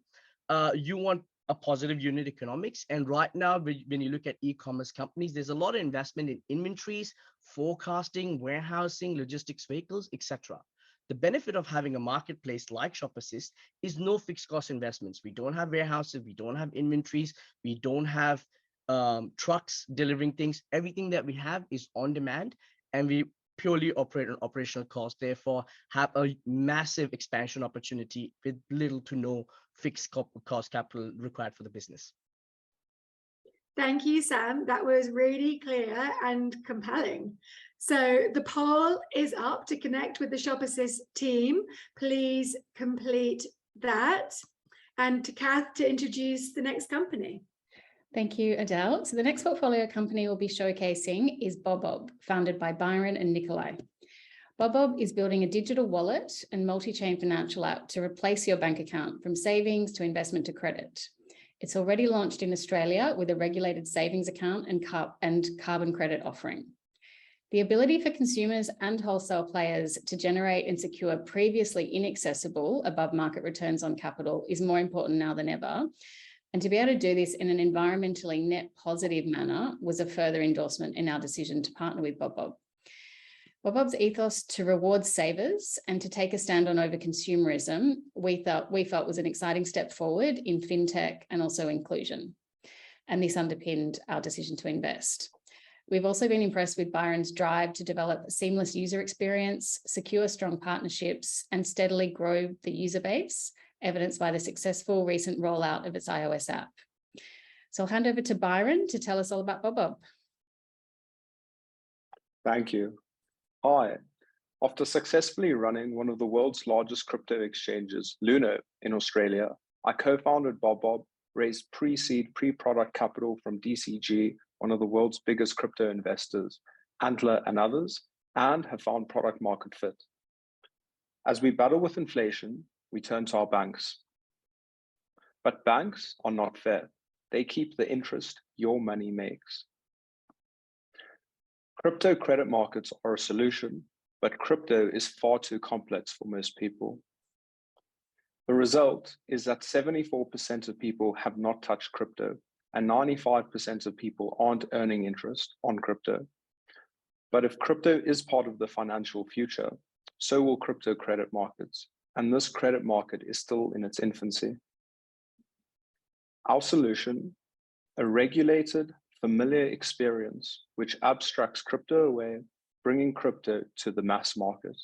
you want a positive unit economics. And right now, when you look at e-commerce companies, there's a lot of investment in inventories, forecasting, warehousing, logistics vehicles, etc. The benefit of having a marketplace like Shop Assist is no fixed cost investments. We don't have warehouses, we don't have inventories, we don't have trucks delivering things. Everything that we have is on demand, and we purely operate on operational costs, therefore have a massive expansion opportunity with little to no fixed cost capital required for the business. Thank you, Sam. That was really clear and compelling. So the poll is up to connect with the Shop Assist team. Please complete that. And to Kath to introduce the next company. Thank you, Adele. So the next portfolio company we'll be showcasing is Bobop, founded by Byron and Nikolai. Bobop is building a digital wallet and multi-chain financial app to replace your bank account from savings to investment to credit. It's already launched in Australia with a regulated savings account and carbon credit offering. The ability for consumers and wholesale players to generate and secure previously inaccessible above market returns on capital is more important now than ever. And to be able to do this in an environmentally net positive manner was a further endorsement in our decision to partner with Bobop. Bobop's ethos to reward savers and to take a stand on over-consumerism, we felt was an exciting step forward in fintech and also inclusion. And this underpinned our decision to invest. We've also been impressed with Byron's drive to develop a seamless user experience, secure strong partnerships, and steadily grow the user base evidenced by the successful recent rollout of its iOS app. So I'll hand over to Byron to tell us all about Bobop. Thank you. Hi. After successfully running one of the world's largest crypto exchanges, Luno, in Australia, I co-founded Bobop, raised pre-seed, pre-product capital from DCG, one of the world's biggest crypto investors, Antler and others, and have found product market fit. As we battle with inflation, we turn to our banks. But banks are not fair. They keep the interest your money makes. Crypto credit markets are a solution, but crypto is far too complex for most people. The result is that 74% of people have not touched crypto, and 95% of people aren't earning interest on crypto. But if crypto is part of the financial future, so will crypto credit markets, and this credit market is still in its infancy. Our solution, a regulated, familiar experience which abstracts crypto away, bringing crypto to the mass market.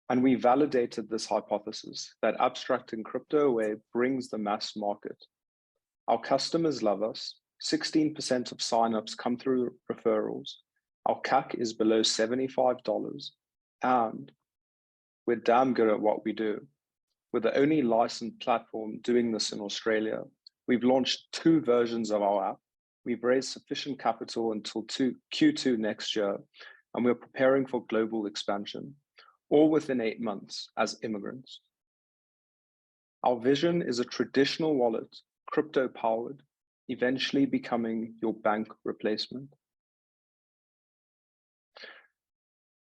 And we validated this hypothesis that abstracting crypto away brings the mass market. Our customers love us. 16% of signups come through referrals. Our CAC is below $75, and we're damn good at what we do. We're the only licensed platform doing this in Australia. We've launched 2 versions of our app. We've raised sufficient capital until Q2 next year, and we're preparing for global expansion, all within 8 months as immigrants. Our vision is a traditional wallet, crypto-powered, eventually becoming your bank replacement.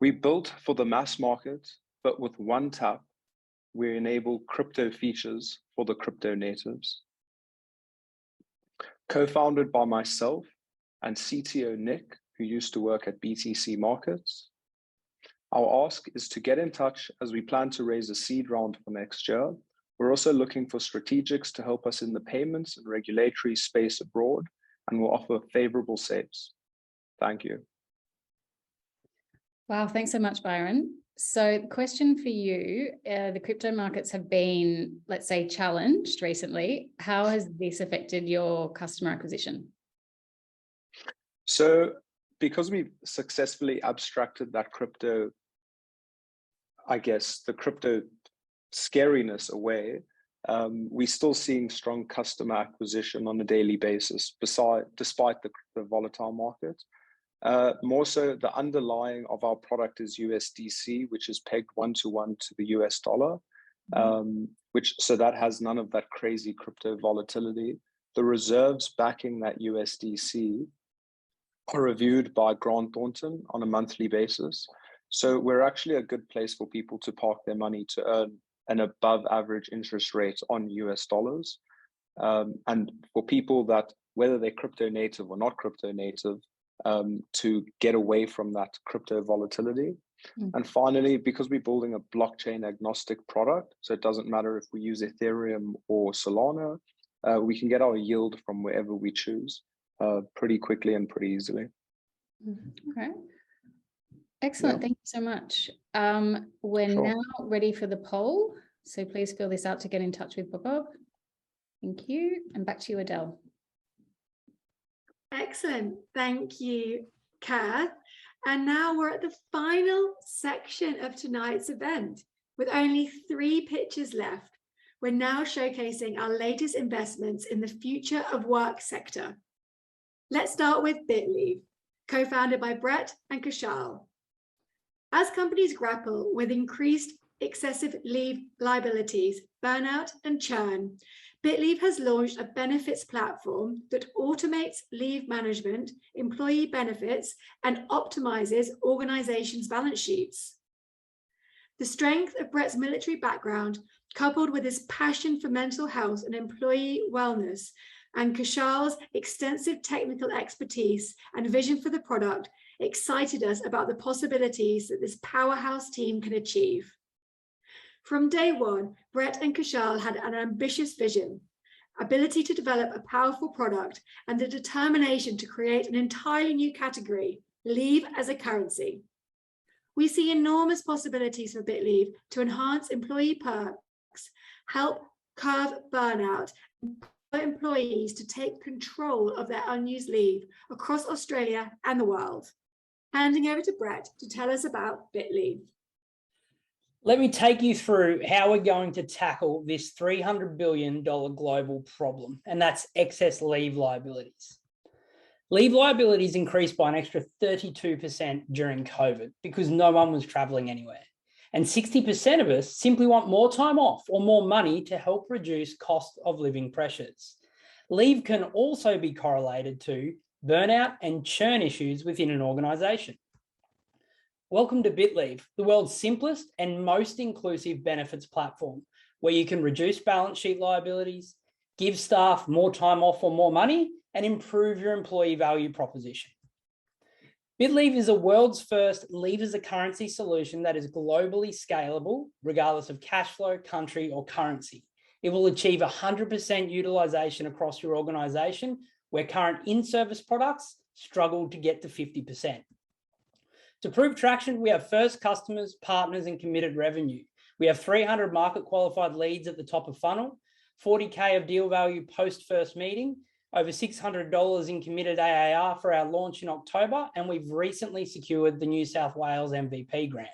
We built for the mass market, but with one tap, we enable crypto features for the crypto natives. Co-founded by myself and CTO Nick, who used to work at BTC Markets. Our ask is to get in touch as we plan to raise a seed round for next year. We're also looking for strategics to help us in the payments and regulatory space abroad, and will offer favorable saves. Thank you. Wow, thanks so much, Byron. So the question for you, the crypto markets have been, let's say, challenged recently. How has this affected your customer acquisition? So because we've successfully abstracted that crypto, I guess, the crypto scariness away, we're still seeing strong customer acquisition on a daily basis, despite the volatile market. More so, the underlying of our product is USDC, which is pegged 1-to-1 to the US dollar, so that has none of that crazy crypto volatility. The reserves backing that USDC are reviewed by Grant Thornton on a monthly basis. So we're actually a good place for people to park their money to earn an above average interest rate on US dollars. And for people that, whether they're crypto native or not crypto native, to get away from that crypto volatility. And finally, because we're building a blockchain agnostic product, so it doesn't matter if we use Ethereum or Solana, we can get our yield from wherever we choose pretty quickly and pretty easily. Okay. Excellent. Thank you so much. We're now ready for the poll. So please fill this out to get in touch with Bobop. Thank you. And back to you, Adele. Excellent. Thank you, Kath. And now we're at the final section of tonight's event. With only 3 pitches left, we're now showcasing our latest investments in the future of work sector. Let's start with Bitleave, co-founded by Brett and Cashew. As companies grapple with increased excessive leave liabilities, burnout, and churn, Bitleave has launched a benefits platform that automates leave management, employee benefits, and optimizes organizations' balance sheets. The strength of Brett's military background, coupled with his passion for mental health and employee wellness, and Cashew's extensive technical expertise and vision for the product, excited us about the possibilities that this powerhouse team can achieve. From day one, Brett and Cashew had an ambitious vision, ability to develop a powerful product, and the determination to create an entirely new category, leave as a currency. We see enormous possibilities for Bitleave to enhance employee perks, help curb burnout, and empower employees to take control of their unused leave across Australia and the world. Handing over to Brett to tell us about Bitleave. Let me take you through how we're going to tackle this $300 billion global problem, and that's excess leave liabilities. Leave liabilities increased by an extra 32% during COVID because no one was traveling anywhere. And 60% of us simply want more time off or more money to help reduce cost of living pressures. Leave can also be correlated to burnout and churn issues within an organisation. Welcome to Bitleave, the world's simplest and most inclusive benefits platform, where you can reduce balance sheet liabilities, give staff more time off or more money, and improve your employee value proposition. Bitleave is the world's first leave as a currency solution that is globally scalable, regardless of cash flow, country, or currency. It will achieve 100% utilization across your organisation, where current in-service products struggle to get to 50%. To prove traction, we have first customers, partners, and committed revenue. We have 300 market qualified leads at the top of funnel, 40K of deal value post first meeting, over $600 in committed AAR for our launch in October, and we've recently secured the New South Wales MVP grant.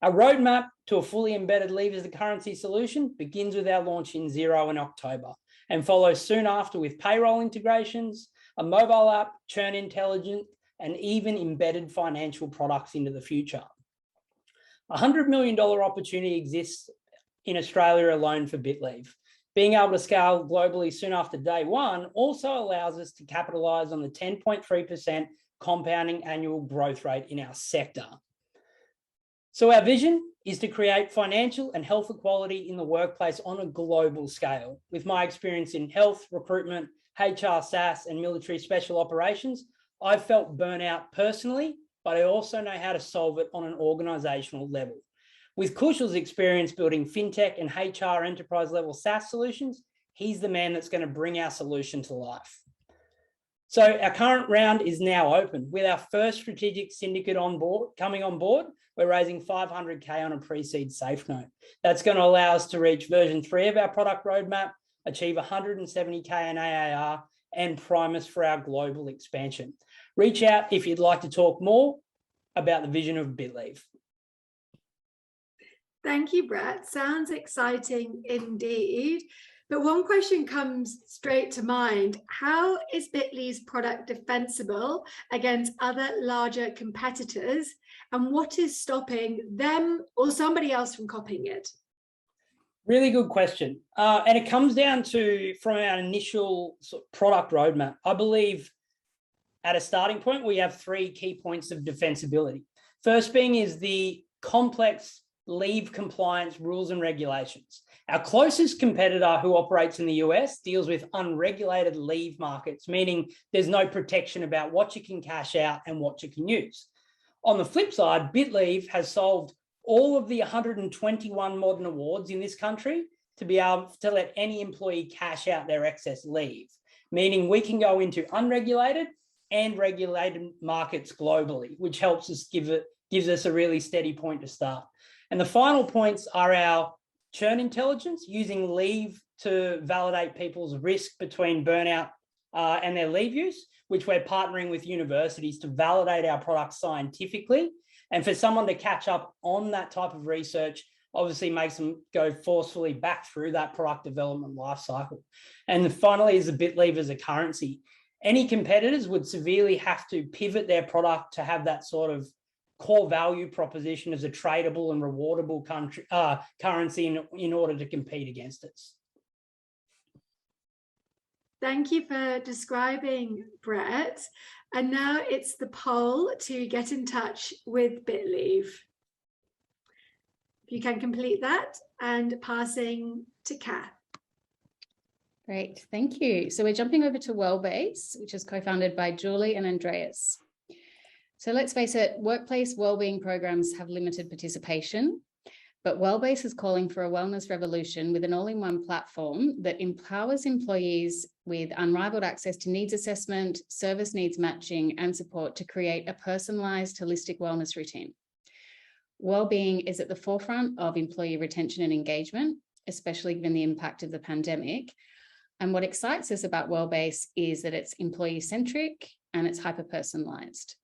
Our roadmap to a fully embedded leave as a currency solution begins with our launch in Xero in October and follows soon after with payroll integrations, a mobile app, churn intelligence, and even embedded financial products into the future. A $100 million opportunity exists in Australia alone for Bitleave. Being able to scale globally soon after day one also allows us to capitalise on the 10.3% compounding annual growth rate in our sector. So our vision is to create financial and health equality in the workplace on a global scale. With my experience in health, recruitment, HR, SaaS, and military special operations, I've felt burnout personally, but I also know how to solve it on an organisational level. With Kushal's experience building Fintech and HR enterprise level SaaS solutions, he's the man that's going to bring our solution to life. So our current round is now open. With our first strategic syndicate coming on board, we're raising 500K on a pre-seed safe note. That's going to allow us to reach version 3 of our product roadmap, achieve 170K in AAR, and prime us for our global expansion. Reach out if you'd like to talk more about the vision of Bitleave. Thank you, Brett. Sounds exciting indeed. But one question comes straight to mind. How is Bitleave's product defensible against other larger competitors? And what is stopping them or somebody else from copying it? Really good question. And it comes down to, from our initial product roadmap, I believe at a starting point, we have 3 key points of defensibility. First being is the complex leave compliance rules and regulations. Our closest competitor who operates in the US deals with unregulated leave markets, meaning there's no protection about what you can cash out and what you can use. On the flip side, Bitleave has solved all of the 121 modern awards in this country to be able to let any employee cash out their excess leave, meaning we can go into unregulated and regulated markets globally, which helps us gives us a really steady point to start. And the final points are our churn intelligence, using leave to validate people's risk between burnout and their leave use, which we're partnering with universities to validate our products scientifically. And for someone to catch up on that type of research obviously makes them go forcefully back through that product development lifecycle. And finally is a Bitleave as a currency. Any competitors would severely have to pivot their product to have that sort of core value proposition as a tradable and rewardable currency in order to compete against us. Thank you for describing, Brett. And now it's the poll to get in touch with Bitleave. If you can complete that, and passing to Kath. Great, thank you. So we're jumping over to Wellbase, which is co-founded by Julie and Andreas. So let's face it, workplace wellbeing programs have limited participation, but Wellbase is calling for a wellness revolution with an all-in-one platform that empowers employees with unrivaled access to needs assessment, service needs matching, and support to create a personalized holistic wellness routine. Wellbeing is at the forefront of employee retention and engagement, especially given the impact of the pandemic. And what excites us about Wellbase is that it's employee-centric and it's hyper-personalized.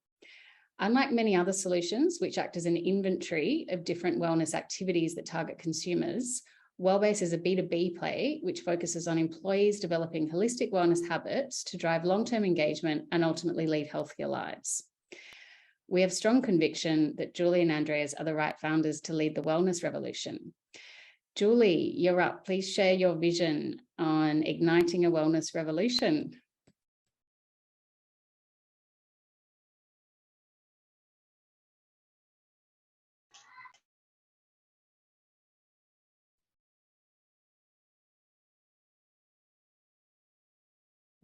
Unlike many other solutions, which act as an inventory of different wellness activities that target consumers, Wellbase is a B2B play, which focuses on employees developing holistic wellness habits to drive long-term engagement and ultimately lead healthier lives. We have strong conviction that Julie and Andreas are the right founders to lead the wellness revolution. Julie, you're up. Please share your vision on igniting a wellness revolution.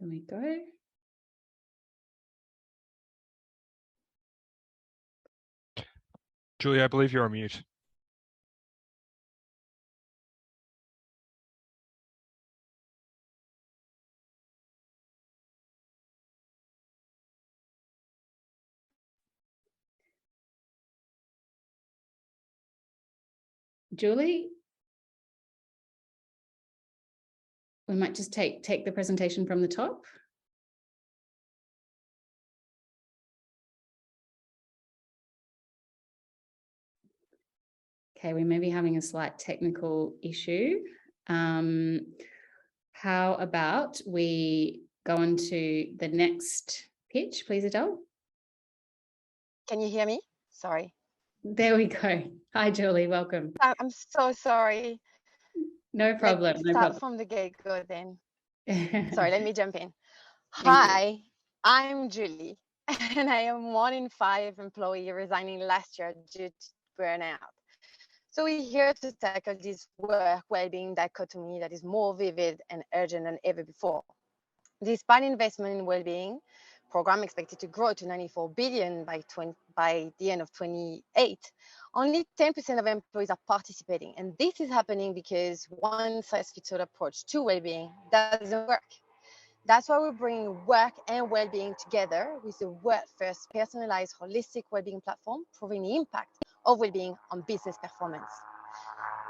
There we go. Julie, I believe you're on mute. Julie, we might just take the presentation from the top. Okay, we may be having a slight technical issue. How about we go on to the next pitch, please, Adele? Can you hear me? Sorry. There we go. Hi, Julie, welcome. I'm so sorry. No problem. Let's no start problem. from the get-go then. Sorry, let me jump in. Thank you. Hi, I'm Julie, and I am 1 in 5 employee resigning last year due to burnout. So we're here to tackle this work well-being dichotomy that is more vivid and urgent than ever before. Despite investment in well-being, program expected to grow to 94 billion by the end of 28, only 10% of employees are participating. And this is happening because one-size-fits-all approach to well-being doesn't work. That's why we're bringing work and well-being together with the world-first personalized holistic well-being platform, proving the impact of well-being on business performance.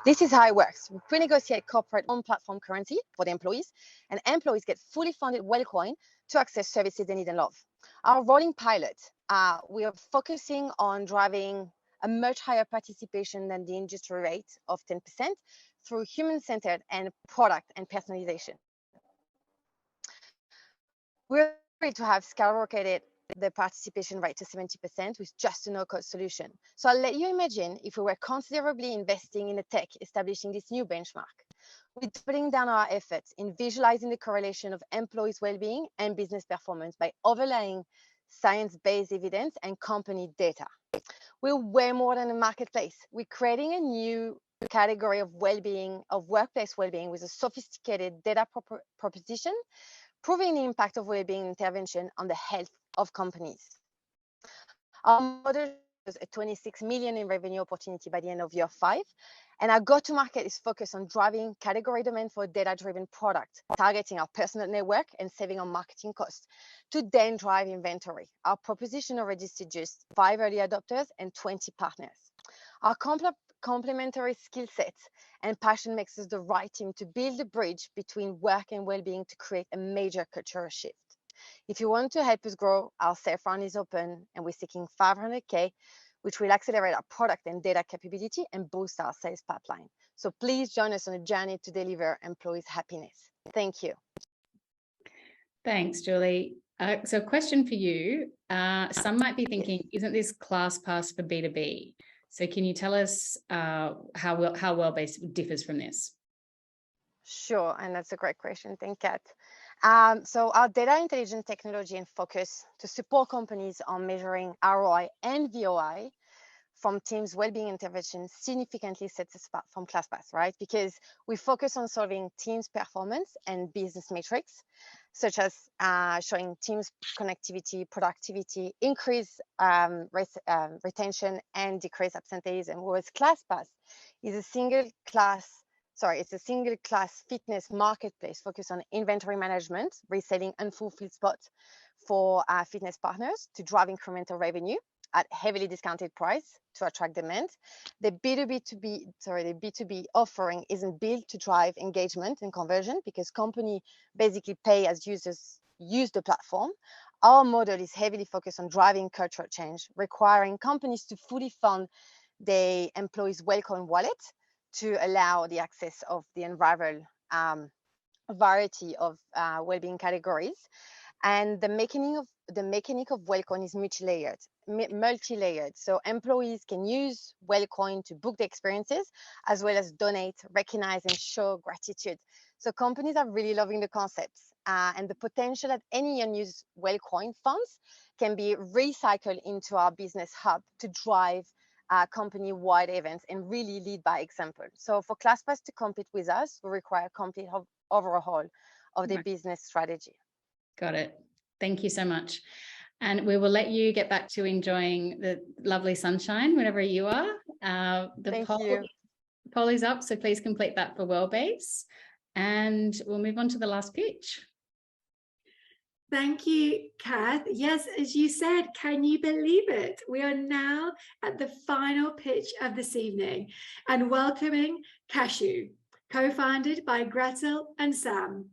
This is how it works. We pre-negotiate corporate on-platform currency for the employees, and employees get fully funded Wellcoin to access services they need and love. Our rolling pilot, we are focusing on driving a much higher participation than the industry rate of 10% through human-centered and product and personalization. We're ready to have skyrocketed the participation rate to 70% with just a no-code solution. So I'll let you imagine if we were considerably investing in a tech establishing this new benchmark. We're doubling down our efforts in visualizing the correlation of employees' well-being and business performance by overlaying science-based evidence and company data. We're way more than a marketplace. We're creating a new category of well-being, of workplace well-being with a sophisticated data proposition, proving the impact of well-being intervention on the health of companies. Our model is a 26 million in revenue opportunity by the end of year 5, and our go-to-market is focused on driving category demand for data-driven product, targeting our personal network and saving on marketing costs to then drive inventory. Our proposition already suggests 5 early adopters and 20 partners. Our complementary skill sets and passion makes us the right team to build a bridge between work and well-being to create a major cultural shift. If you want to help us grow, our safe round is open and we're seeking 500K, which will accelerate our product and data capability and boost our sales pipeline. So please join us on a journey to deliver employees' happiness. Thank you. Thanks, Julie. So question for you. Some might be thinking, isn't this ClassPass for B2B? So can you tell us how Wellbase differs from this? Sure, and that's a great question. Thank you, Kat. So our data intelligence technology and focus to support companies on measuring ROI and VOI from teams' well-being intervention significantly sets us apart from ClassPass, right? Because we focus on solving teams' performance and business metrics, such as showing teams' connectivity, productivity, increase retention, and decrease absenteeism. Whereas ClassPass is a single class fitness marketplace focused on inventory management, reselling unfulfilled spots for fitness partners to drive incremental revenue. at heavily discounted price to attract demand. The B2B offering isn't built to drive engagement and conversion because companies basically pay as users use the platform. Our model is heavily focused on driving cultural change, requiring companies to fully fund their employees' Wellcoin wallet to allow the access of the unrivaled variety of well-being categories. And the mechanic of Wellcoin is multi-layered. So employees can use Wellcoin to book the experiences, as well as donate, recognize, and show gratitude. So companies are really loving the concepts, and the potential that any unused Wellcoin funds can be recycled into our business hub to drive company-wide events and really lead by example. So for ClassPass to compete with us, we require a complete overhaul of the business strategy. Got it. Thank you so much. And we will let you get back to enjoying the lovely sunshine whenever you are. The poll is up, so please complete that for Wellbase. And we'll move on to the last pitch. Thank you, Kath. Yes, as you said, can you believe it? We are now at the final pitch of this evening and welcoming Cashew, co-founded by Gretel and Sam.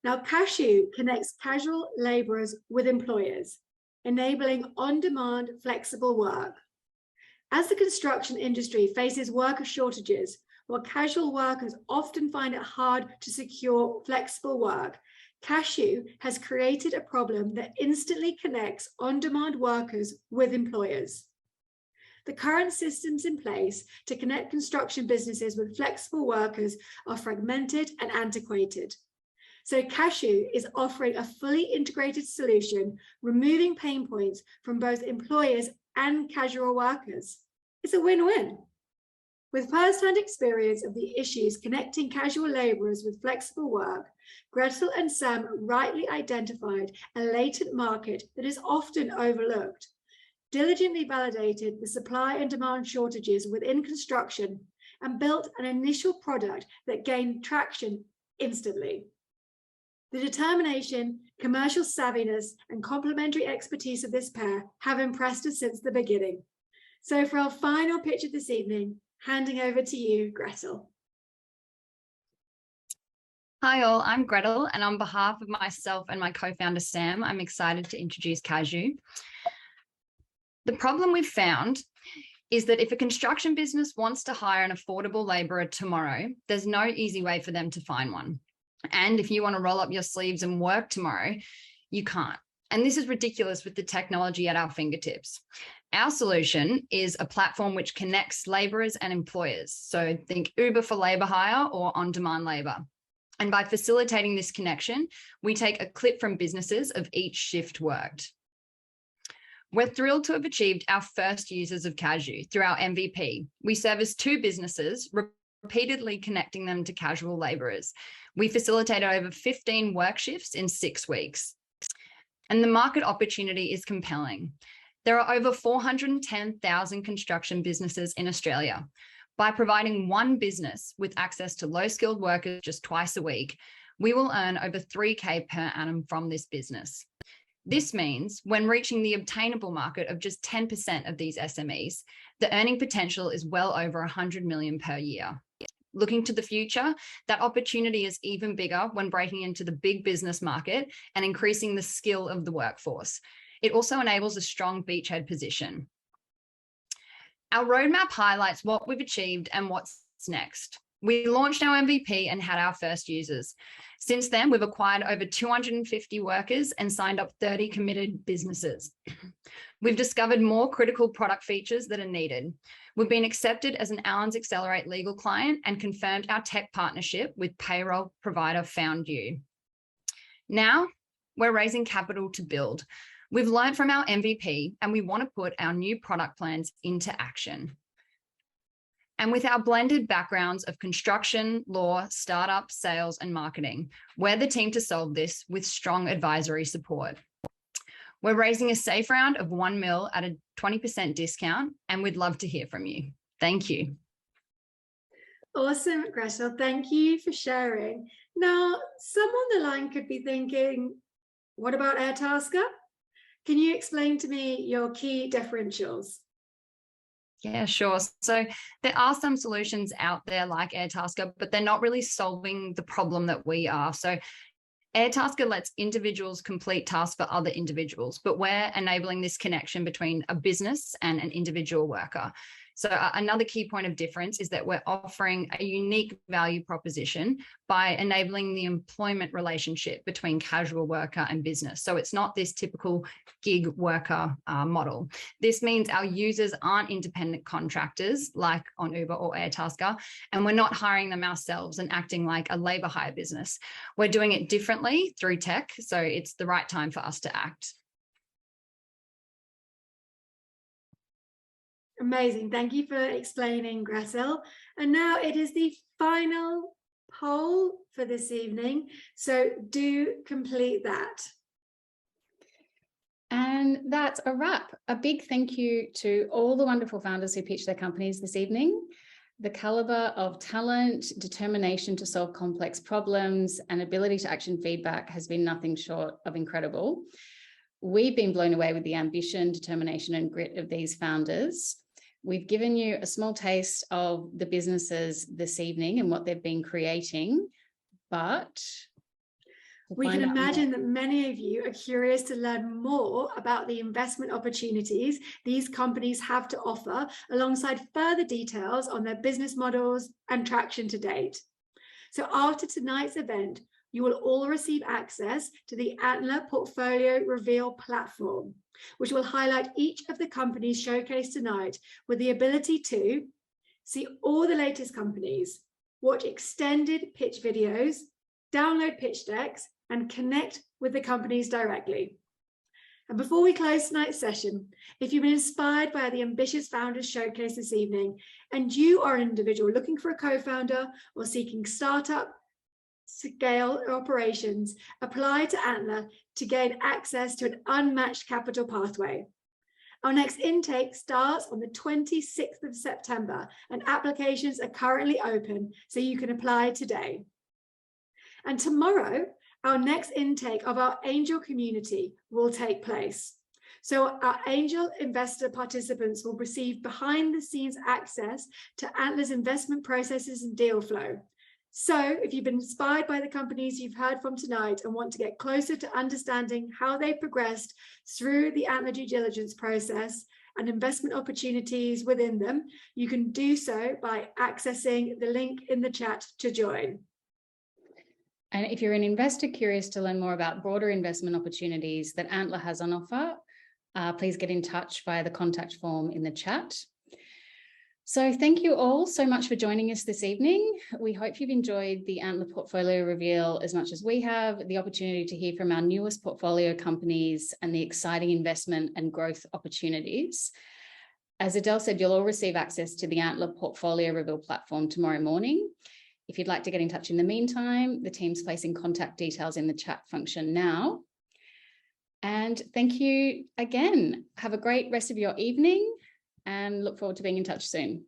Now, Cashew connects casual laborers with employers, enabling on-demand flexible work. As the construction industry faces worker shortages, while casual workers often find it hard to secure flexible work, Cashew has created a problem that instantly connects on-demand workers with employers. The current systems in place to connect construction businesses with flexible workers are fragmented and antiquated. So Cashew is offering a fully integrated solution, removing pain points from both employers and casual workers. It's a win-win. With first-hand experience of the issues connecting casual laborers with flexible work, Gretel and Sam rightly identified a latent market that is often overlooked, diligently validated the supply and demand shortages within construction, and built an initial product that gained traction instantly. The determination, commercial savviness, and complementary expertise of this pair have impressed us since the beginning. So for our final pitch of this evening, handing over to you, Gretel. Hi all, I'm Gretel, and on behalf of myself and my co-founder Sam, I'm excited to introduce Cashew. The problem we've found is that if a construction business wants to hire an affordable labourer tomorrow, there's no easy way for them to find one. And if you want to roll up your sleeves and work tomorrow, you can't. And this is ridiculous with the technology at our fingertips. Our solution is a platform which connects labourers and employers. So think Uber for labour hire or on-demand labour. And by facilitating this connection, we take a clip from businesses of each shift worked. We're thrilled to have achieved our first users of Cashew through our MVP. We service 2 businesses, repeatedly connecting them to casual labourers. We facilitated over 15 work shifts in 6 weeks. And the market opportunity is compelling. There are over 410,000 construction businesses in Australia. By providing one business with access to low-skilled workers just twice a week, we will earn over $3,000 per annum from this business. This means when reaching the obtainable market of just 10% of these SMEs, the earning potential is well over $100 million per year. Looking to the future, that opportunity is even bigger when breaking into the big business market and increasing the skill of the workforce. It also enables a strong beachhead position. Our roadmap highlights what we've achieved and what's next. We launched our MVP and had our first users. Since then, we've acquired over 250 workers and signed up 30 committed businesses. We've discovered more critical product features that are needed. We've been accepted as an Allens Accelerate legal client and confirmed our tech partnership with payroll provider FoundYou. Now, we're raising capital to build. We've learned from our MVP and we want to put our new product plans into action. And with our blended backgrounds of construction, law, startup, sales, and marketing, we're the team to solve this with strong advisory support. We're raising a safe round of 1 mil at a 20% discount, and we'd love to hear from you. Thank you. Awesome, Gretel. Thank you for sharing. Now, some on the line could be thinking, what about Airtasker? Can you explain to me your key differentials? Yeah, sure. So there are some solutions out there like Airtasker, but they're not really solving the problem that we are. So Airtasker lets individuals complete tasks for other individuals, but we're enabling this connection between a business and an individual worker. So another key point of difference is that we're offering a unique value proposition by enabling the employment relationship between casual worker and business. So it's not this typical gig worker model. This means our users aren't independent contractors like on Uber or Airtasker, and we're not hiring them ourselves and acting like a labor hire business. We're doing it differently through tech, so it's the right time for us to act. Amazing. Thank you for explaining, Gretel. And now it is the final poll for this evening. So do complete that. And that's a wrap. A big thank you to all the wonderful founders who pitched their companies this evening. The caliber of talent, determination to solve complex problems, and ability to action feedback has been nothing short of incredible. We've been blown away with the ambition, determination, and grit of these founders. We've given you a small taste of the businesses this evening and what they've been creating, but we can imagine that many of you are curious to learn more about the investment opportunities these companies have to offer, alongside further details on their business models and traction to date. So after tonight's event, you will all receive access to the Antler Portfolio Reveal platform, which will highlight each of the companies showcased tonight with the ability to see all the latest companies, watch extended pitch videos, download pitch decks, and connect with the companies directly. And before we close tonight's session, if you've been inspired by the ambitious founders showcase this evening, and you are an individual looking for a co-founder or seeking startup scale operations, apply to Antler to gain access to an unmatched capital pathway. Our next intake starts on the 26th of September, and applications are currently open, so you can apply today. And tomorrow, our next intake of our angel community will take place. So our angel investor participants will receive behind the scenes access to Antler's investment processes and deal flow. So if you've been inspired by the companies you've heard from tonight and want to get closer to understanding how they progressed through the Antler due diligence process and investment opportunities within them, you can do so by accessing the link in the chat to join. And if you're an investor curious to learn more about broader investment opportunities that Antler has on offer, please get in touch via the contact form in the chat. So thank you all so much for joining us this evening. We hope you've enjoyed the Antler Portfolio Reveal as much as we have, the opportunity to hear from our newest portfolio companies and the exciting investment and growth opportunities. As Adele said, you'll all receive access to the Antler Portfolio Reveal platform tomorrow morning. If you'd like to get in touch in the meantime, the team's placing contact details in the chat function now. And thank you again. Have a great rest of your evening and look forward to being in touch soon.